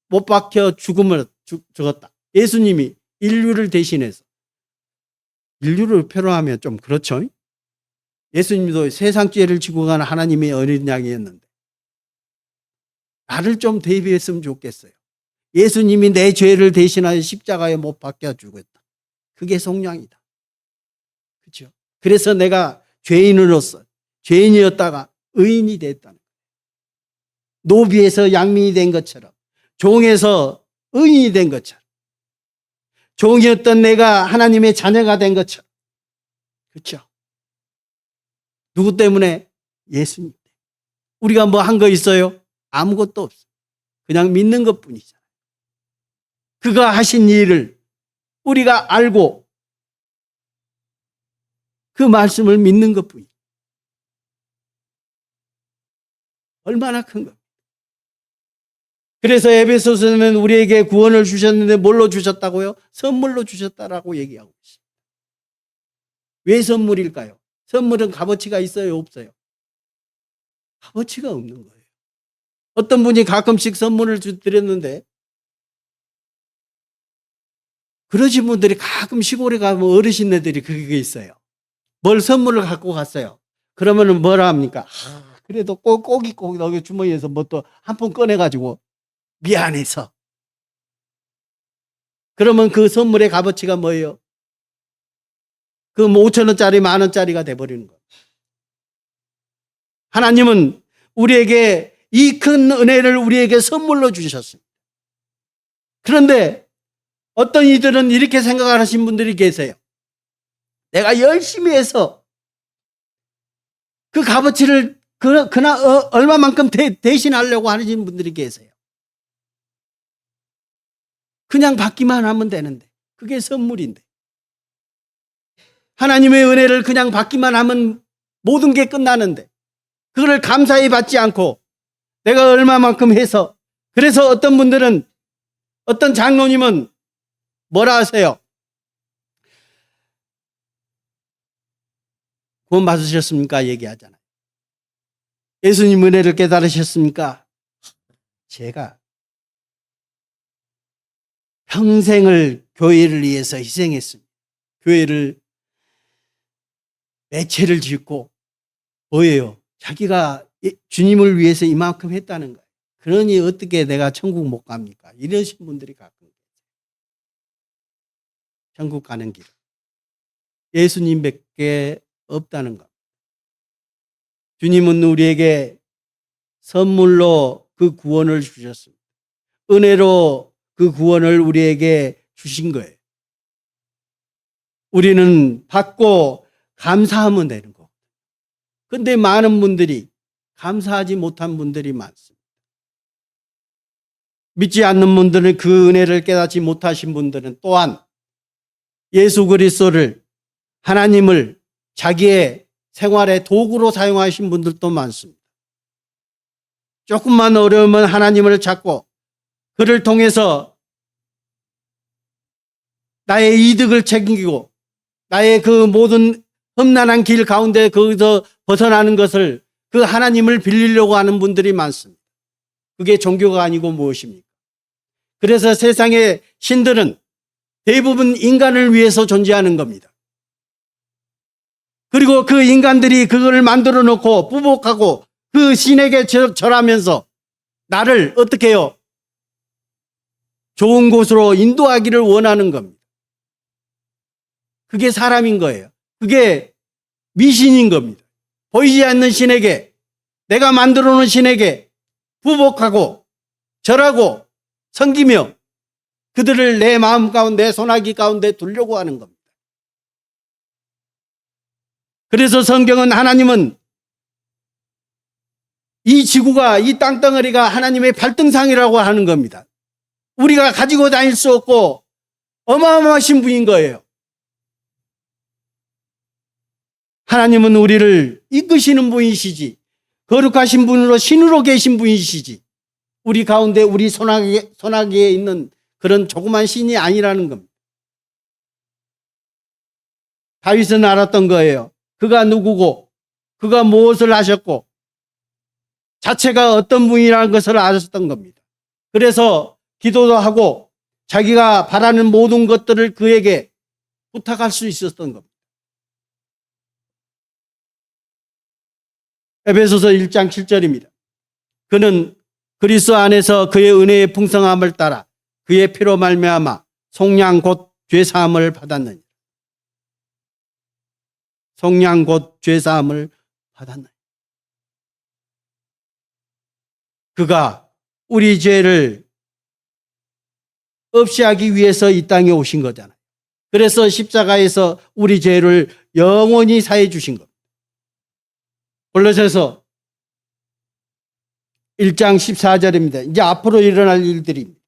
못 박혀 죽음을 죽었다. 예수님이 인류를 대신해서. 인류를 표현하면 좀 그렇죠. 예수님도 세상 죄를 지고 가는 하나님의 어린 양이었는데 나를 좀 대비했으면 좋겠어요. 예수님이 내 죄를 대신하여 십자가에 못 박혀 죽었다. 그게 속량이다. 그렇죠? 그래서 내가 죄인으로서 죄인이었다가 의인이 됐다는 거예요. 노비에서 양민이 된 것처럼 종에서 의인이 된 것처럼 종이었던 내가 하나님의 자녀가 된 것처럼. 그렇죠? 누구 때문에? 예수님 때문에. 우리가 뭐 한 거 있어요? 아무것도 없어요. 그냥 믿는 것뿐이잖아요. 그가 하신 일을 우리가 알고 그 말씀을 믿는 것뿐이에요. 얼마나 큰 겁니까? 그래서 에베소서는 우리에게 구원을 주셨는데 뭘로 주셨다고요? 선물로 주셨다라고 얘기하고 있습니다. 왜 선물일까요? 선물은 값어치가 있어요, 없어요? 값어치가 없는 거예요. 어떤 분이 가끔씩 선물을 드렸는데 그러신 분들이 가끔 시골에 가면 어르신네들이 그게 있어요. 뭘 선물을 갖고 갔어요. 그러면은 뭐라 합니까? 그래도 꼭이 여기 주머니에서 뭐 또 한 푼 꺼내가지고 미안해서. 그러면 그 선물의 값어치가 뭐예요? 그 5,000원짜리, 10,000원짜리가 돼버리는 거예요. 하나님은 우리에게 이 큰 은혜를 우리에게 선물로 주셨습니다. 그런데 어떤 이들은 이렇게 생각하시는 분들이 계세요. 내가 열심히 해서 그 값어치를 얼마만큼 대신하려고 하시는 분들이 계세요. 그냥 받기만 하면 되는데 그게 선물인데 하나님의 은혜를 그냥 받기만 하면 모든 게 끝나는데 그걸 감사히 받지 않고 내가 얼마만큼 해서 그래서 어떤 분들은 어떤 장로님은 뭐라 하세요? 구원 받으셨습니까? 얘기하잖아요. 예수님 은혜를 깨달으셨습니까? 제가 평생을 교회를 위해서 희생했습니다. 교회를 매체를 짓고 뭐예요? 자기가 주님을 위해서 이만큼 했다는 거예요. 그러니 어떻게 내가 천국 못 갑니까? 이러신 분들이 가끔 계세요. 천국 가는 길 예수님밖에 없다는 것. 주님은 우리에게 선물로 그 구원을 주셨습니다. 은혜로 그 구원을 우리에게 주신 거예요. 우리는 받고 감사하면 되는 거. 그런데 많은 분들이 감사하지 못한 분들이 많습니다. 믿지 않는 분들은 그 은혜를 깨닫지 못하신 분들은 또한 예수 그리스도를 하나님을 자기의 생활의 도구로 사용하신 분들도 많습니다. 조금만 어려우면 하나님을 찾고 그를 통해서 나의 이득을 책임지고 나의 그 모든 험난한 길 가운데 거기서 벗어나는 것을 그 하나님을 빌리려고 하는 분들이 많습니다. 그게 종교가 아니고 무엇입니까? 그래서 세상의 신들은 대부분 인간을 위해서 존재하는 겁니다. 그리고 그 인간들이 그걸 만들어 놓고 부복하고 그 신에게 절하면서 나를 어떻게 해요? 좋은 곳으로 인도하기를 원하는 겁니다. 그게 사람인 거예요. 그게 미신인 겁니다. 보이지 않는 신에게, 내가 만들어 놓은 신에게 부복하고 절하고 섬기며 그들을 내 마음 가운데, 내 손아귀 가운데 두려고 하는 겁니다. 그래서 성경은 하나님은 이 지구가, 이 땅덩어리가 하나님의 발등상이라고 하는 겁니다. 우리가 가지고 다닐 수 없고 어마어마하신 분인 거예요. 하나님은 우리를 이끄시는 분이시지, 거룩하신 분으로 신으로 계신 분이시지, 우리 가운데 우리 손아귀에 있는 그런 조그만 신이 아니라는 겁니다. 다윗은 알았던 거예요. 그가 누구고 그가 무엇을 하셨고 자체가 어떤 분이라는 것을 아셨던 겁니다. 그래서 기도도 하고 자기가 바라는 모든 것들을 그에게 부탁할 수 있었던 겁니다. 에베소서 1장 7절입니다. 그는 그리스도 안에서 그의 은혜의 풍성함을 따라 그의 피로 말미암아 속량 곧 죄사함을 받았느니라. 속량 곧 죄사함을 받았느니라. 그가 우리 죄를 없이 하기 위해서 이 땅에 오신 거잖아요. 그래서 십자가에서 우리 죄를 영원히 사해 주신 겁니다. 골로새서 1장 14절입니다. 이제 앞으로 일어날 일들입니다.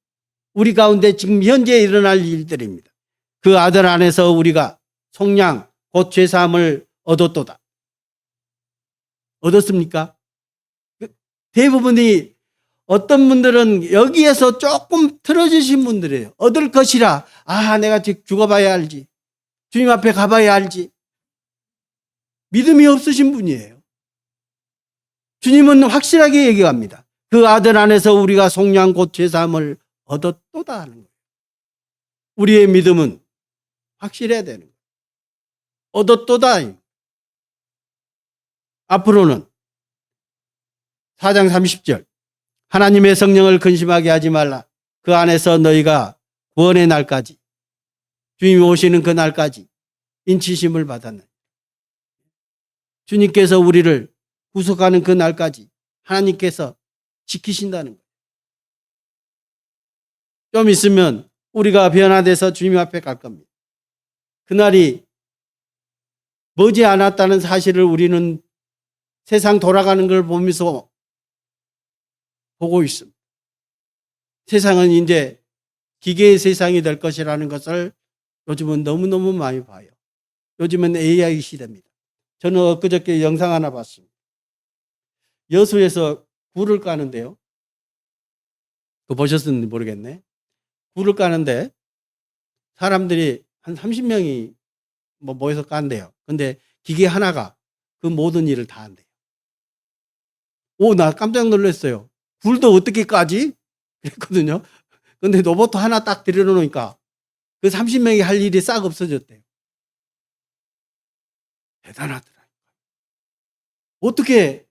우리 가운데 지금 현재 일어날 일들입니다. 그 아들 안에서 우리가 속량 곧 죄사함을 얻었도다. 얻었습니까? 대부분이, 어떤 분들은 여기에서 조금 틀어지신 분들이에요. 얻을 것이라, 내가 죽어봐야 알지, 주님 앞에 가봐야 알지. 믿음이 없으신 분이에요. 주님은 확실하게 얘기합니다. 그 아들 안에서 우리가 속량 곧 죄사함을 얻었도다 하는 거예요. 우리의 믿음은 확실해야 되는 거예요. 얻었도다. 앞으로는 4장 30절, 하나님의 성령을 근심하게 하지 말라. 그 안에서 너희가 구원의 날까지, 주님이 오시는 그 날까지 인치심을 받았네. 주님께서 우리를 구속하는 그 날까지 하나님께서 지키신다는 거예요. 좀 있으면 우리가 변화돼서 주님 앞에 갈 겁니다. 그날이 머지 않았다는 사실을 우리는 세상 돌아가는 걸 보면서 보고 있습니다. 세상은 이제 기계의 세상이 될 것이라는 것을 요즘은 너무너무 많이 봐요. 요즘은 AI 시대입니다. 저는 엊그저께 영상 하나 봤습니다. 여수에서 굴을 까는데요. 그거 보셨는지 모르겠네. 굴을 까는데 사람들이 한 30명이 모여서 깐대요. 근데 기계 하나가 그 모든 일을 다 한대요. 나 깜짝 놀랐어요. 굴도 어떻게 까지? 그랬거든요. 근데 로봇 하나 딱 들여놓으니까 그 30명이 할 일이 싹 없어졌대요. 대단하더라고요. 어떻게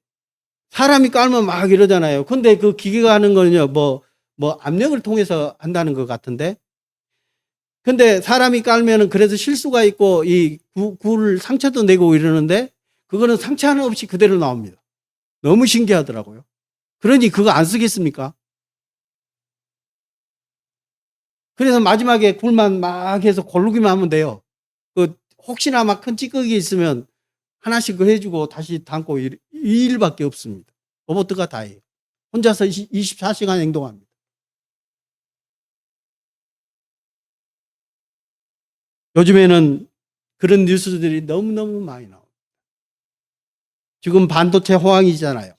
사람이 깔면 막 이러잖아요. 근데 그 기계가 하는 거는요, 뭐 압력을 통해서 한다는 것 같은데. 근데 사람이 깔면은 그래서 실수가 있고 이 굴 상처도 내고 이러는데 그거는 상처 하나 없이 그대로 나옵니다. 너무 신기하더라고요. 그러니 그거 안 쓰겠습니까? 그래서 마지막에 굴만 막 해서 고르기만 하면 돼요. 그 혹시나 막 큰 찌꺼기 있으면 하나씩 그 해주고 다시 담고 이 일밖에 없습니다. 로봇가 다 해요. 혼자서 24시간 행동합니다. 요즘에는 그런 뉴스들이 너무너무 많이 나옵니다. 지금 반도체 호황이잖아요.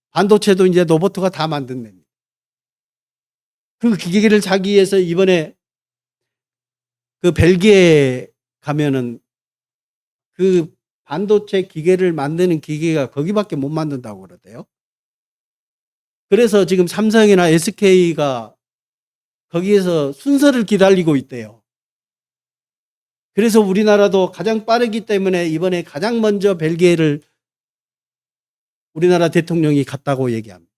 반도체도 이제 로봇가 다 만든답니다. 그 기계를 자기 위해서 이번에 그 벨기에 가면은 그 반도체 기계를 만드는 기계가 거기밖에 못 만든다고 그러대요. 그래서 지금 삼성이나 SK가 거기에서 순서를 기다리고 있대요. 그래서 우리나라도 가장 빠르기 때문에 이번에 가장 먼저 벨기에를 우리나라 대통령이 갔다고 얘기합니다.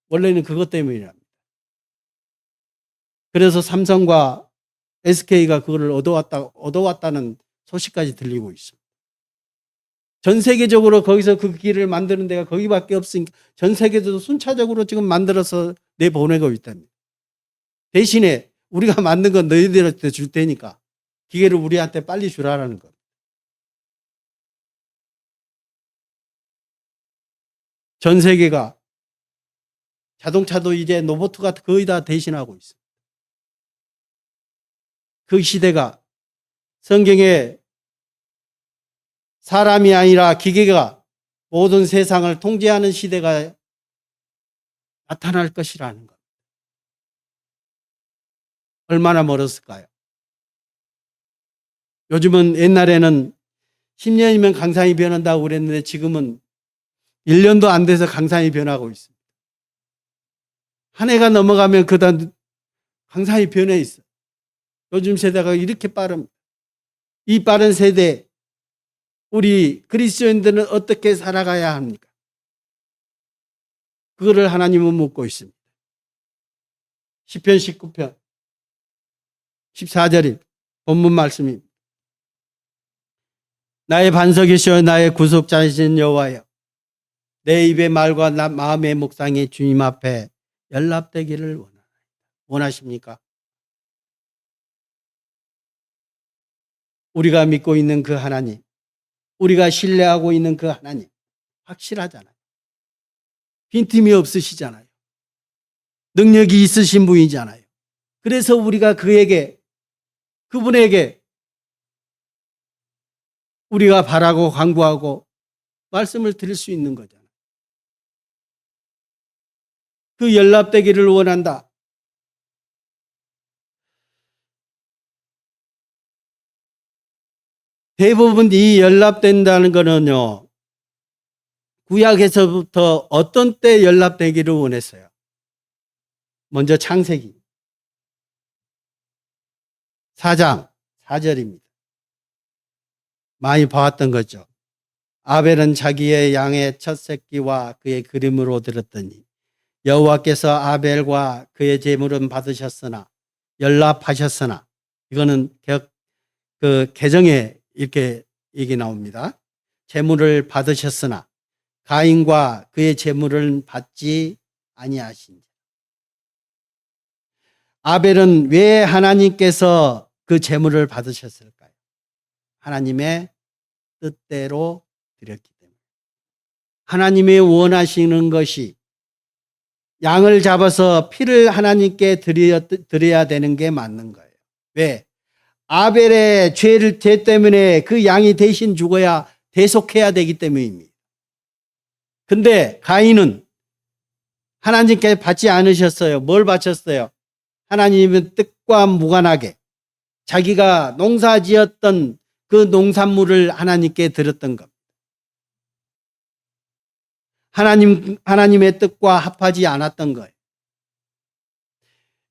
원래는 그것 때문이랍니다. 그래서 삼성과 SK가 그거를 얻어왔다는 소식까지 들리고 있습니다. 전 세계적으로 거기서 그 길을 만드는 데가 거기밖에 없으니까 전 세계도 순차적으로 지금 만들어서 내보내고 있답니다. 대신에 우리가 만든 건 너희들한테 줄 테니까 기계를 우리한테 빨리 주라는 것. 전 세계가 자동차도 이제 로봇가 거의 다 대신하고 있습니다. 그 시대가 성경에 사람이 아니라 기계가 모든 세상을 통제하는 시대가 나타날 것이라는 것. 얼마나 멀었을까요? 요즘은 옛날에는 10년이면 강산이 변한다고 그랬는데 지금은 1년도 안 돼서 강산이 변하고 있습니다. 한 해가 넘어가면 그다음 강산이 변해 있어요. 요즘 세대가 이렇게 빠릅니다. 이 빠른 세대에 우리 그리스도인들은 어떻게 살아가야 합니까? 그거를 하나님은 묻고 있습니다. 시편 19편 14절이 본문 말씀입니다. 나의 반석이시여 나의 구속자이신 여호와여 내 입의 말과 마음의 묵상이 주님 앞에 연락되기를 원하십니까? 우리가 믿고 있는 그 하나님, 우리가 신뢰하고 있는 그 하나님 확실하잖아요. 빈틈이 없으시잖아요. 능력이 있으신 분이잖아요. 그래서 우리가 그분에게 우리가 바라고 간구하고 말씀을 드릴 수 있는 거잖아요. 그 연락되기를 원한다. 대부분 이 연락된다는 거는요, 구약에서부터 어떤 때 연락되기를 원했어요? 먼저 창세기 4장 4절입니다. 많이 봐왔던 거죠. 아벨은 자기의 양의 첫 새끼와 그의 기름으로 드렸더니 여호와께서 아벨과 그의 제물은 받으셨으나 연락하셨으나 이거는 그 개정에 이렇게 얘기 나옵니다. 제물을 받으셨으나 가인과 그의 제물을 받지 아니하신지. 아벨은 왜 하나님께서 그 제물을 받으셨을까요? 하나님의 뜻대로 드렸기 때문에. 하나님이 원하시는 것이 양을 잡아서 피를 하나님께 드려야 되는 게 맞는 거예요. 왜? 아벨의 죄 때문에 그 양이 대신 죽어야 대속해야 되기 때문입니다. 근데 가인은 하나님께 받지 않으셨어요. 뭘 바쳤어요? 하나님의 뜻과 무관하게 자기가 농사지었던 그 농산물을 하나님께 드렸던 겁니다. 하나님의 뜻과 합하지 않았던 거예요.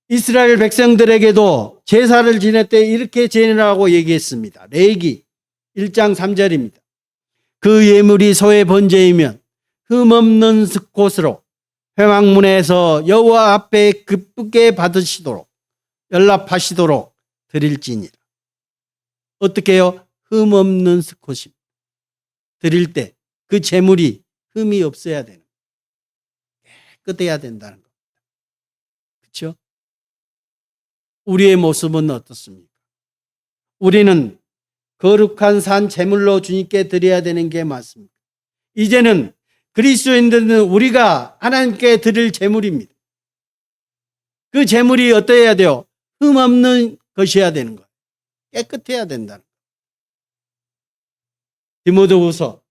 이스라엘 백성들에게도 제사를 지낼 때 이렇게 지내라고 얘기했습니다. 레위기 1장 3절입니다. 그 예물이 소의 번제이면 흠없는 곳으로 회막문에서 여호와 앞에 기쁘게 받으시도록 연락하시도록 드릴지니라. 어떻게 해요? 흠없는 스콧입니다. 드릴 때 그 제물이 흠이 없어야 되는 거예요. 깨끗해야 된다는 겁니다. 그렇죠? 우리의 모습은 어떻습니까? 우리는 거룩한 산 제물로 주님께 드려야 되는 게 맞습니다. 이제는 그리스도인들은 우리가 하나님께 드릴 제물입니다. 그 제물이 어떠해야 돼요? 흠없는 것이어야 되는 거예요. 깨끗해야 된다는 거예요. 디모데후서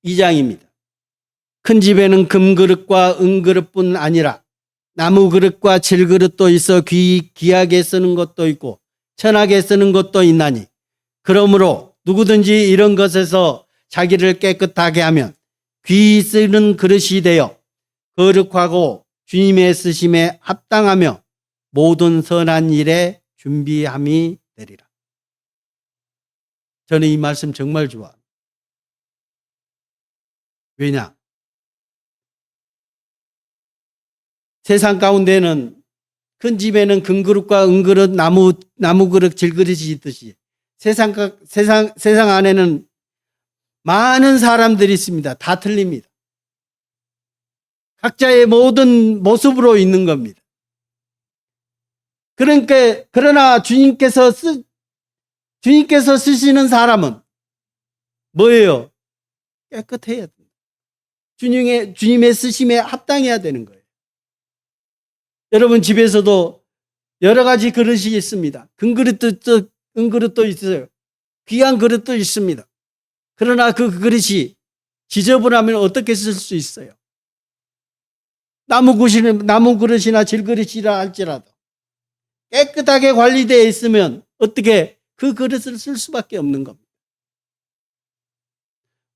2장입니다. 큰 집에는 금그릇과 은그릇뿐 아니라 나무 그릇과 질그릇도 있어 귀하게 쓰는 것도 있고 천하게 쓰는 것도 있나니 그러므로 누구든지 이런 것에서 자기를 깨끗하게 하면 귀히 쓰는 그릇이 되어 거룩하고 주님의 쓰심에 합당하며 모든 선한 일에 준비함이 되리라. 저는 이 말씀 정말 좋아합니다. 왜냐? 세상 가운데는 큰 집에는 금 그릇과 은 그릇, 나무 그릇, 질그릇이 있듯이 세상 안에는 많은 사람들이 있습니다. 다 틀립니다. 각자의 모든 모습으로 있는 겁니다. 그러나 주님께서 쓰시는 사람은 뭐예요? 깨끗해야 됩니다. 주님의 쓰심에 합당해야 되는 거예요. 여러분 집에서도 여러 가지 그릇이 있습니다. 은 그릇도 있어요. 귀한 그릇도 있습니다. 그러나 그 그릇이 지저분하면 어떻게 쓸 수 있어요? 나무 그릇이나 질그릇이라 할지라도 깨끗하게 관리되어 있으면 어떻게 그 그릇을 쓸 수밖에 없는 겁니다.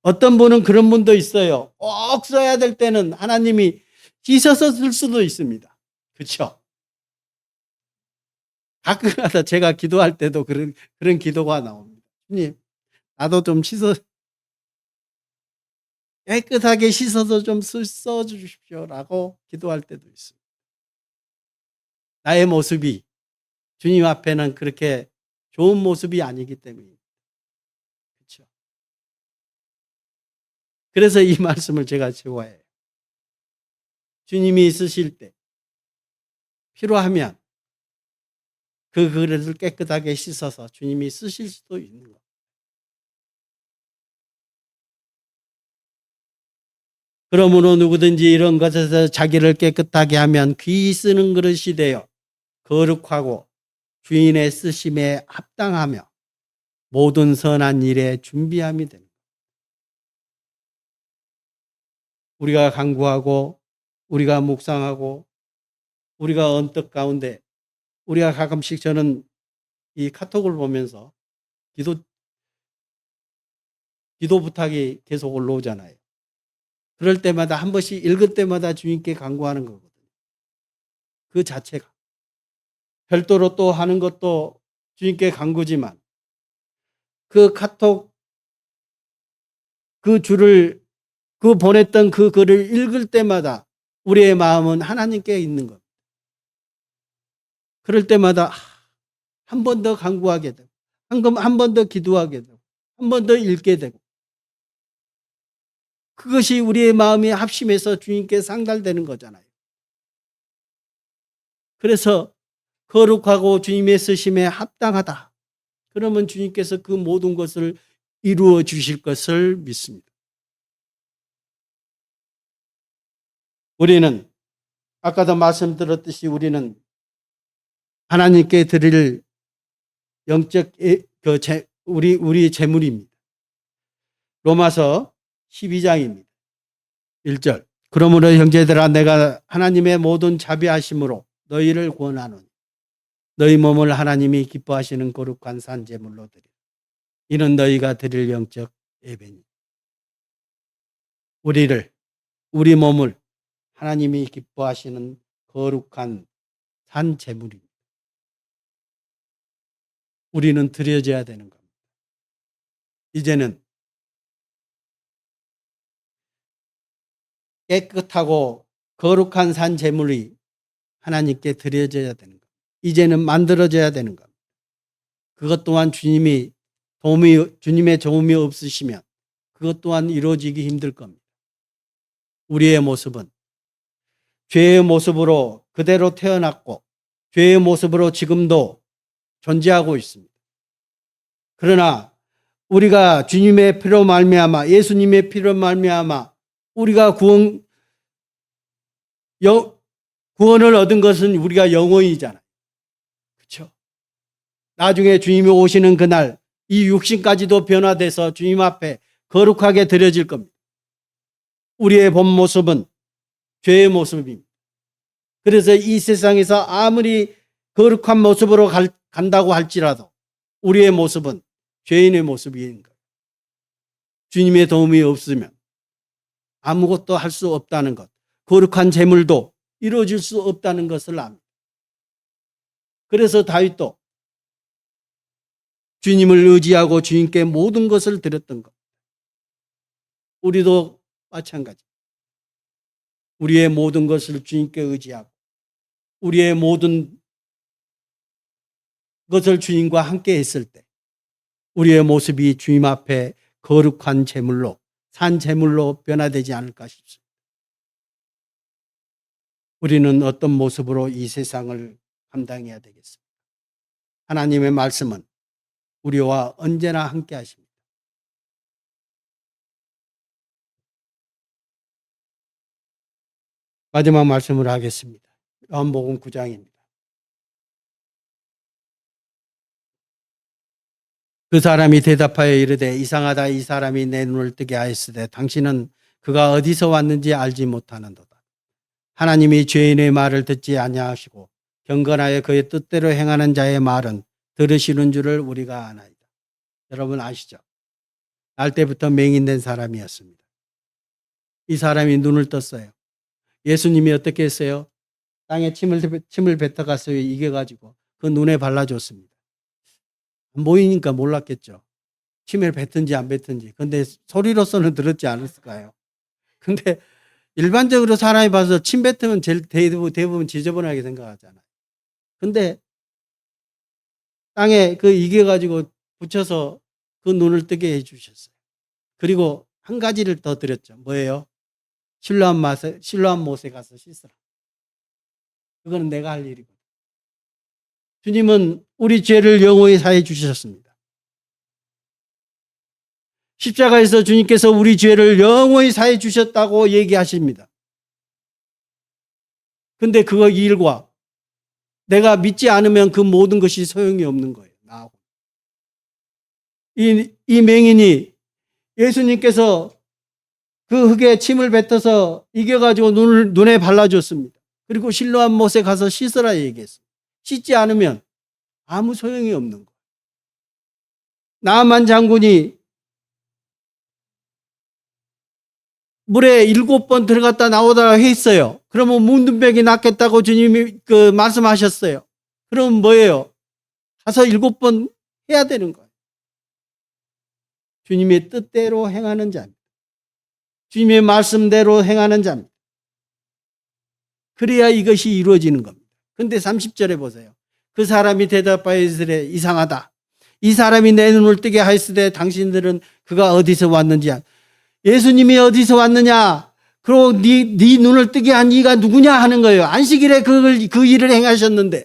어떤 분은 그런 분도 있어요. 꼭 써야 될 때는 하나님이 씻어서 쓸 수도 있습니다. 그렇죠? 가끔가다 제가 기도할 때도 그런 기도가 나옵니다. 주님, 나도 좀 깨끗하게 씻어서 좀 써주십시오라고 기도할 때도 있습니다. 나의 모습이 주님 앞에는 그렇게 좋은 모습이 아니기 때문입니다. 그렇죠? 그래서 이 말씀을 제가 좋아해요. 주님이 쓰실 때 필요하면 그 그릇을 깨끗하게 씻어서 주님이 쓰실 수도 있는 것. 그러므로 누구든지 이런 것에서 자기를 깨끗하게 하면 귀히 쓰는 그릇이 되어 거룩하고 주인의 쓰심에 합당하며 모든 선한 일에 준비함이 됩니다. 우리가 간구하고 우리가 묵상하고 우리가 언뜻 가운데 우리가 가끔씩 저는 이 카톡을 보면서 기도 부탁이 계속 올라오잖아요. 그럴 때마다 한 번씩 읽을 때마다 주님께 간구하는 거거든요. 그 자체가. 별도로 또 하는 것도 주님께 간구지만 그 카톡 보냈던 그 글을 읽을 때마다 우리의 마음은 하나님께 있는 겁니다. 그럴 때마다 한 번 더 간구하게 되고 한 번 더 기도하게 되고 한 번 더 읽게 되고 그것이 우리의 마음이 합심해서 주님께 상달되는 거잖아요. 그래서 거룩하고 주님의 쓰심에 합당하다. 그러면 주님께서 그 모든 것을 이루어 주실 것을 믿습니다. 우리는 아까도 말씀드렸듯이 우리는 하나님께 드릴 영적 우리 재물입니다. 로마서 12장입니다. 1절. 그러므로 형제들아 내가 하나님의 모든 자비하심으로 너희를 권하노니 너희 몸을 하나님이 기뻐하시는 거룩한 산 제물로 드리라. 이는 너희가 드릴 영적 예배니. 우리 몸을 하나님이 기뻐하시는 거룩한 산 제물입니다. 우리는 드려져야 되는 겁니다. 이제는 깨끗하고 거룩한 산 제물이 하나님께 드려져야 되는 겁니다. 이제는 만들어져야 되는 겁니다. 그것 또한 주님의 도움이 없으시면 그것 또한 이루어지기 힘들 겁니다. 우리의 모습은 죄의 모습으로 그대로 태어났고 죄의 모습으로 지금도 존재하고 있습니다. 그러나 우리가 주님의 피로 말미암아 예수님의 피로 말미암아 우리가 구원을 얻은 것은 우리가 영원이잖아요. 그렇죠? 나중에 주님이 오시는 그날 이 육신까지도 변화돼서 주님 앞에 거룩하게 드려질 겁니다. 우리의 본 모습은 죄의 모습입니다. 그래서 이 세상에서 아무리 거룩한 모습으로 간다고 할지라도 우리의 모습은 죄인의 모습인 거예요. 주님의 도움이 없으면 아무것도 할 수 없다는 것, 거룩한 제물도 이루어질 수 없다는 것을 압니다. 그래서 다윗도 주님을 의지하고 주님께 모든 것을 드렸던 것. 우리도 마찬가지. 우리의 모든 것을 주님께 의지하고 우리의 모든 것을 주님과 함께 했을 때 우리의 모습이 주님 앞에 거룩한 제물로, 산 제물로 변화되지 않을까 싶습니다. 우리는 어떤 모습으로 이 세상을 감당해야 되겠습니까? 하나님의 말씀은 우리와 언제나 함께 하십니다. 마지막 말씀을 하겠습니다. 요한복음 9장입니다. 그 사람이 대답하여 이르되 이상하다. 이 사람이 내 눈을 뜨게 하였으되 당신은 그가 어디서 왔는지 알지 못하는도다. 하나님이 죄인의 말을 듣지 아니하시고 경건하여 그의 뜻대로 행하는 자의 말은 들으시는 줄을 우리가 아나이다. 여러분 아시죠? 날 때부터 맹인된 사람이었습니다. 이 사람이 눈을 떴어요. 예수님이 어떻게 했어요? 땅에 침을 뱉어가서 이겨가지고 그 눈에 발라줬습니다. 안 보이니까 몰랐겠죠. 침을 뱉은지 안 뱉은지. 근데 소리로서는 들었지 않았을까요? 근데 일반적으로 사람이 봐서 침 뱉으면 대부분 지저분하게 생각하잖아요. 근데 땅에 그 이겨가지고 붙여서 그 눈을 뜨게 해주셨어요. 그리고 한 가지를 더 드렸죠. 뭐예요? 실로암 못에 가서 씻으라. 그거는 내가 할 일이거든. 주님은 우리 죄를 영원히 사해 주셨습니다. 십자가에서 주님께서 우리 죄를 영원히 사해 주셨다고 얘기하십니다. 근데 그 일과 내가 믿지 않으면 그 모든 것이 소용이 없는 거예요. 나하고. 이 맹인이 예수님께서 그 흙에 침을 뱉어서 이겨가지고 눈에 발라줬습니다. 그리고 실로암 못에 가서 씻으라 얘기했어요. 씻지 않으면 아무 소용이 없는 거예요. 나아만 장군이 물에 7번 들어갔다 나오다가 했어요. 그러면 문둥병이 낫겠다고 주님이 말씀하셨어요. 그럼 뭐예요? 가서 7번 해야 되는 거예요. 주님의 뜻대로 행하는 자입니다. 주님의 말씀대로 행하는 자입니다. 그래야 이것이 이루어지는 겁니다. 근데 30절에 보세요. 그 사람이 대답하여 이르되 이상하다. 이 사람이 내 눈을 뜨게 하였으되 당신들은 그가 어디서 왔는지. 예수님이 어디서 왔느냐? 그리고 네 눈을 뜨게 한 이가 누구냐 하는 거예요. 안식일에 그 일을 행하셨는데.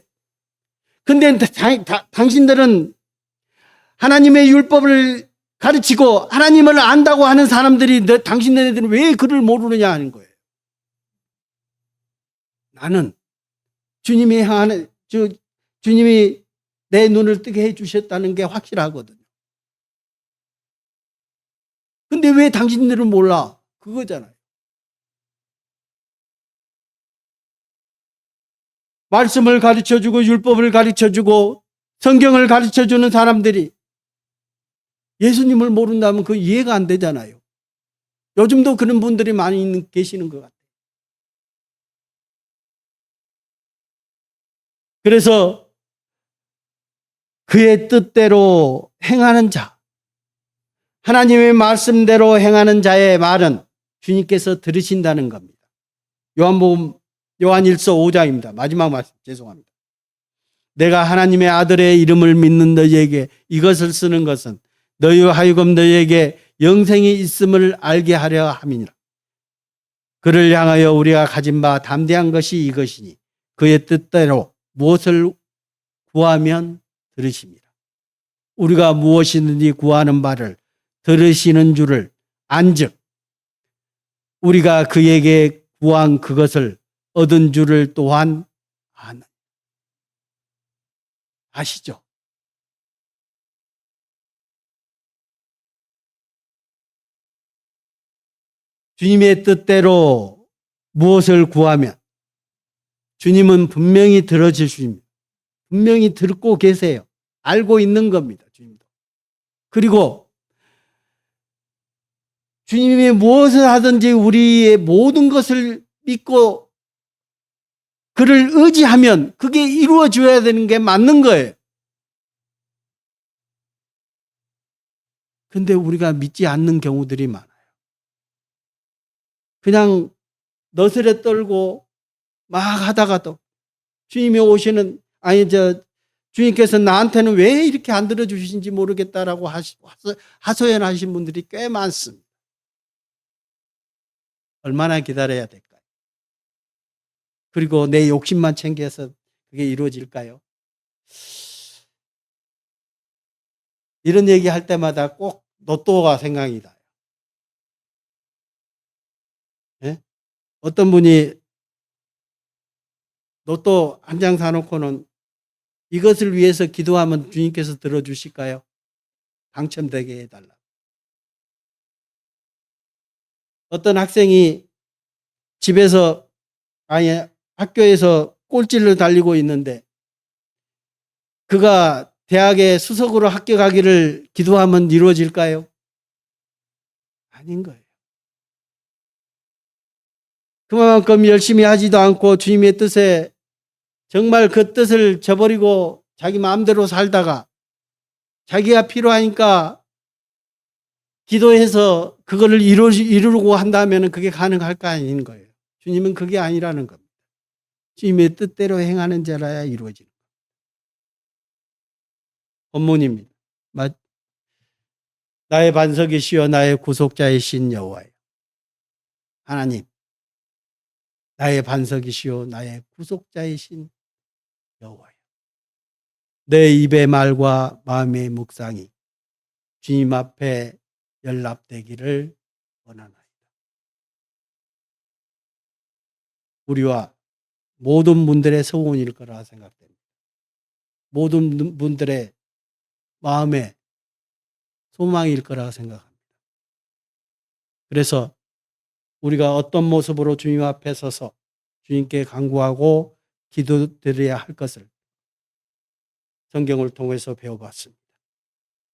근데 당신들은 하나님의 율법을 가르치고 하나님을 안다고 하는 사람들이 당신네들은 왜 그를 모르느냐 하는 거예요. 나는 주님이 내 눈을 뜨게 해주셨다는 게 확실하거든요. 근데 왜 당신들은 몰라? 그거잖아요. 말씀을 가르쳐주고 율법을 가르쳐주고 성경을 가르쳐주는 사람들이 예수님을 모른다면 그 이해가 안 되잖아요. 요즘도 그런 분들이 많이 계시는 것 같아요. 그래서 그의 뜻대로 행하는 자, 하나님의 말씀대로 행하는 자의 말은 주님께서 들으신다는 겁니다. 요한일서 5장입니다. 마지막 말씀, 죄송합니다. 내가 하나님의 아들의 이름을 믿는 너희에게 이것을 쓰는 것은 너희와 하여금 너희에게 영생이 있음을 알게 하려 함이니라. 그를 향하여 우리가 가진 바 담대한 것이 이것이니 그의 뜻대로 무엇을 구하면 들으십니다. 우리가 무엇이든지 구하는 바를 들으시는 줄을 안즉 우리가 그에게 구한 그것을 얻은 줄을 또한 아시죠? 주님의 뜻대로 무엇을 구하면 주님은 분명히 들어주십니다. 분명히 듣고 계세요. 알고 있는 겁니다. 주님도. 그리고 주님이 무엇을 하든지 우리의 모든 것을 믿고 그를 의지하면 그게 이루어져야 되는 게 맞는 거예요. 근데 우리가 믿지 않는 경우들이 많아요. 그냥 너스레 떨고 막 하다가도 주님이 오시는, 주님께서 나한테는 왜 이렇게 안 들어주신지 모르겠다라고 하소연하신 분들이 꽤 많습니다. 얼마나 기다려야 될까요? 그리고 내 욕심만 챙겨서 그게 이루어질까요? 이런 얘기 할 때마다 꼭 로또가 생각이 나요. 예? 어떤 분이 로또 한 장 사놓고는 이것을 위해서 기도하면 주님께서 들어주실까요? 당첨되게 해달라. 어떤 학생이 집에서, 학교에서 꼴찌를 달리고 있는데 그가 대학에 수석으로 합격하기를 기도하면 이루어질까요? 아닌 거예요. 그만큼 열심히 하지도 않고 주님의 뜻에 정말 그 뜻을 저버리고 자기 마음대로 살다가 자기가 필요하니까 기도해서 그거를 이루려고 한다면 그게 가능할까? 아닌 거예요. 주님은 그게 아니라는 겁니다. 주님의 뜻대로 행하는 자라야 이루어지는 겁니다. 본문입니다. 나의 반석이시여 나의 구속자이신 여호와여. 하나님, 나의 반석이시여 나의 구속자이신 여호와여. 내 입의 말과 마음의 묵상이 주님 앞에 연락되기를 원하나이다. 우리와 모든 분들의 소원일 거라 생각됩니다. 모든 분들의 마음의 소망일 거라 생각합니다. 그래서 우리가 어떤 모습으로 주님 앞에 서서 주님께 간구하고 기도드려야 할 것을 성경을 통해서 배워봤습니다.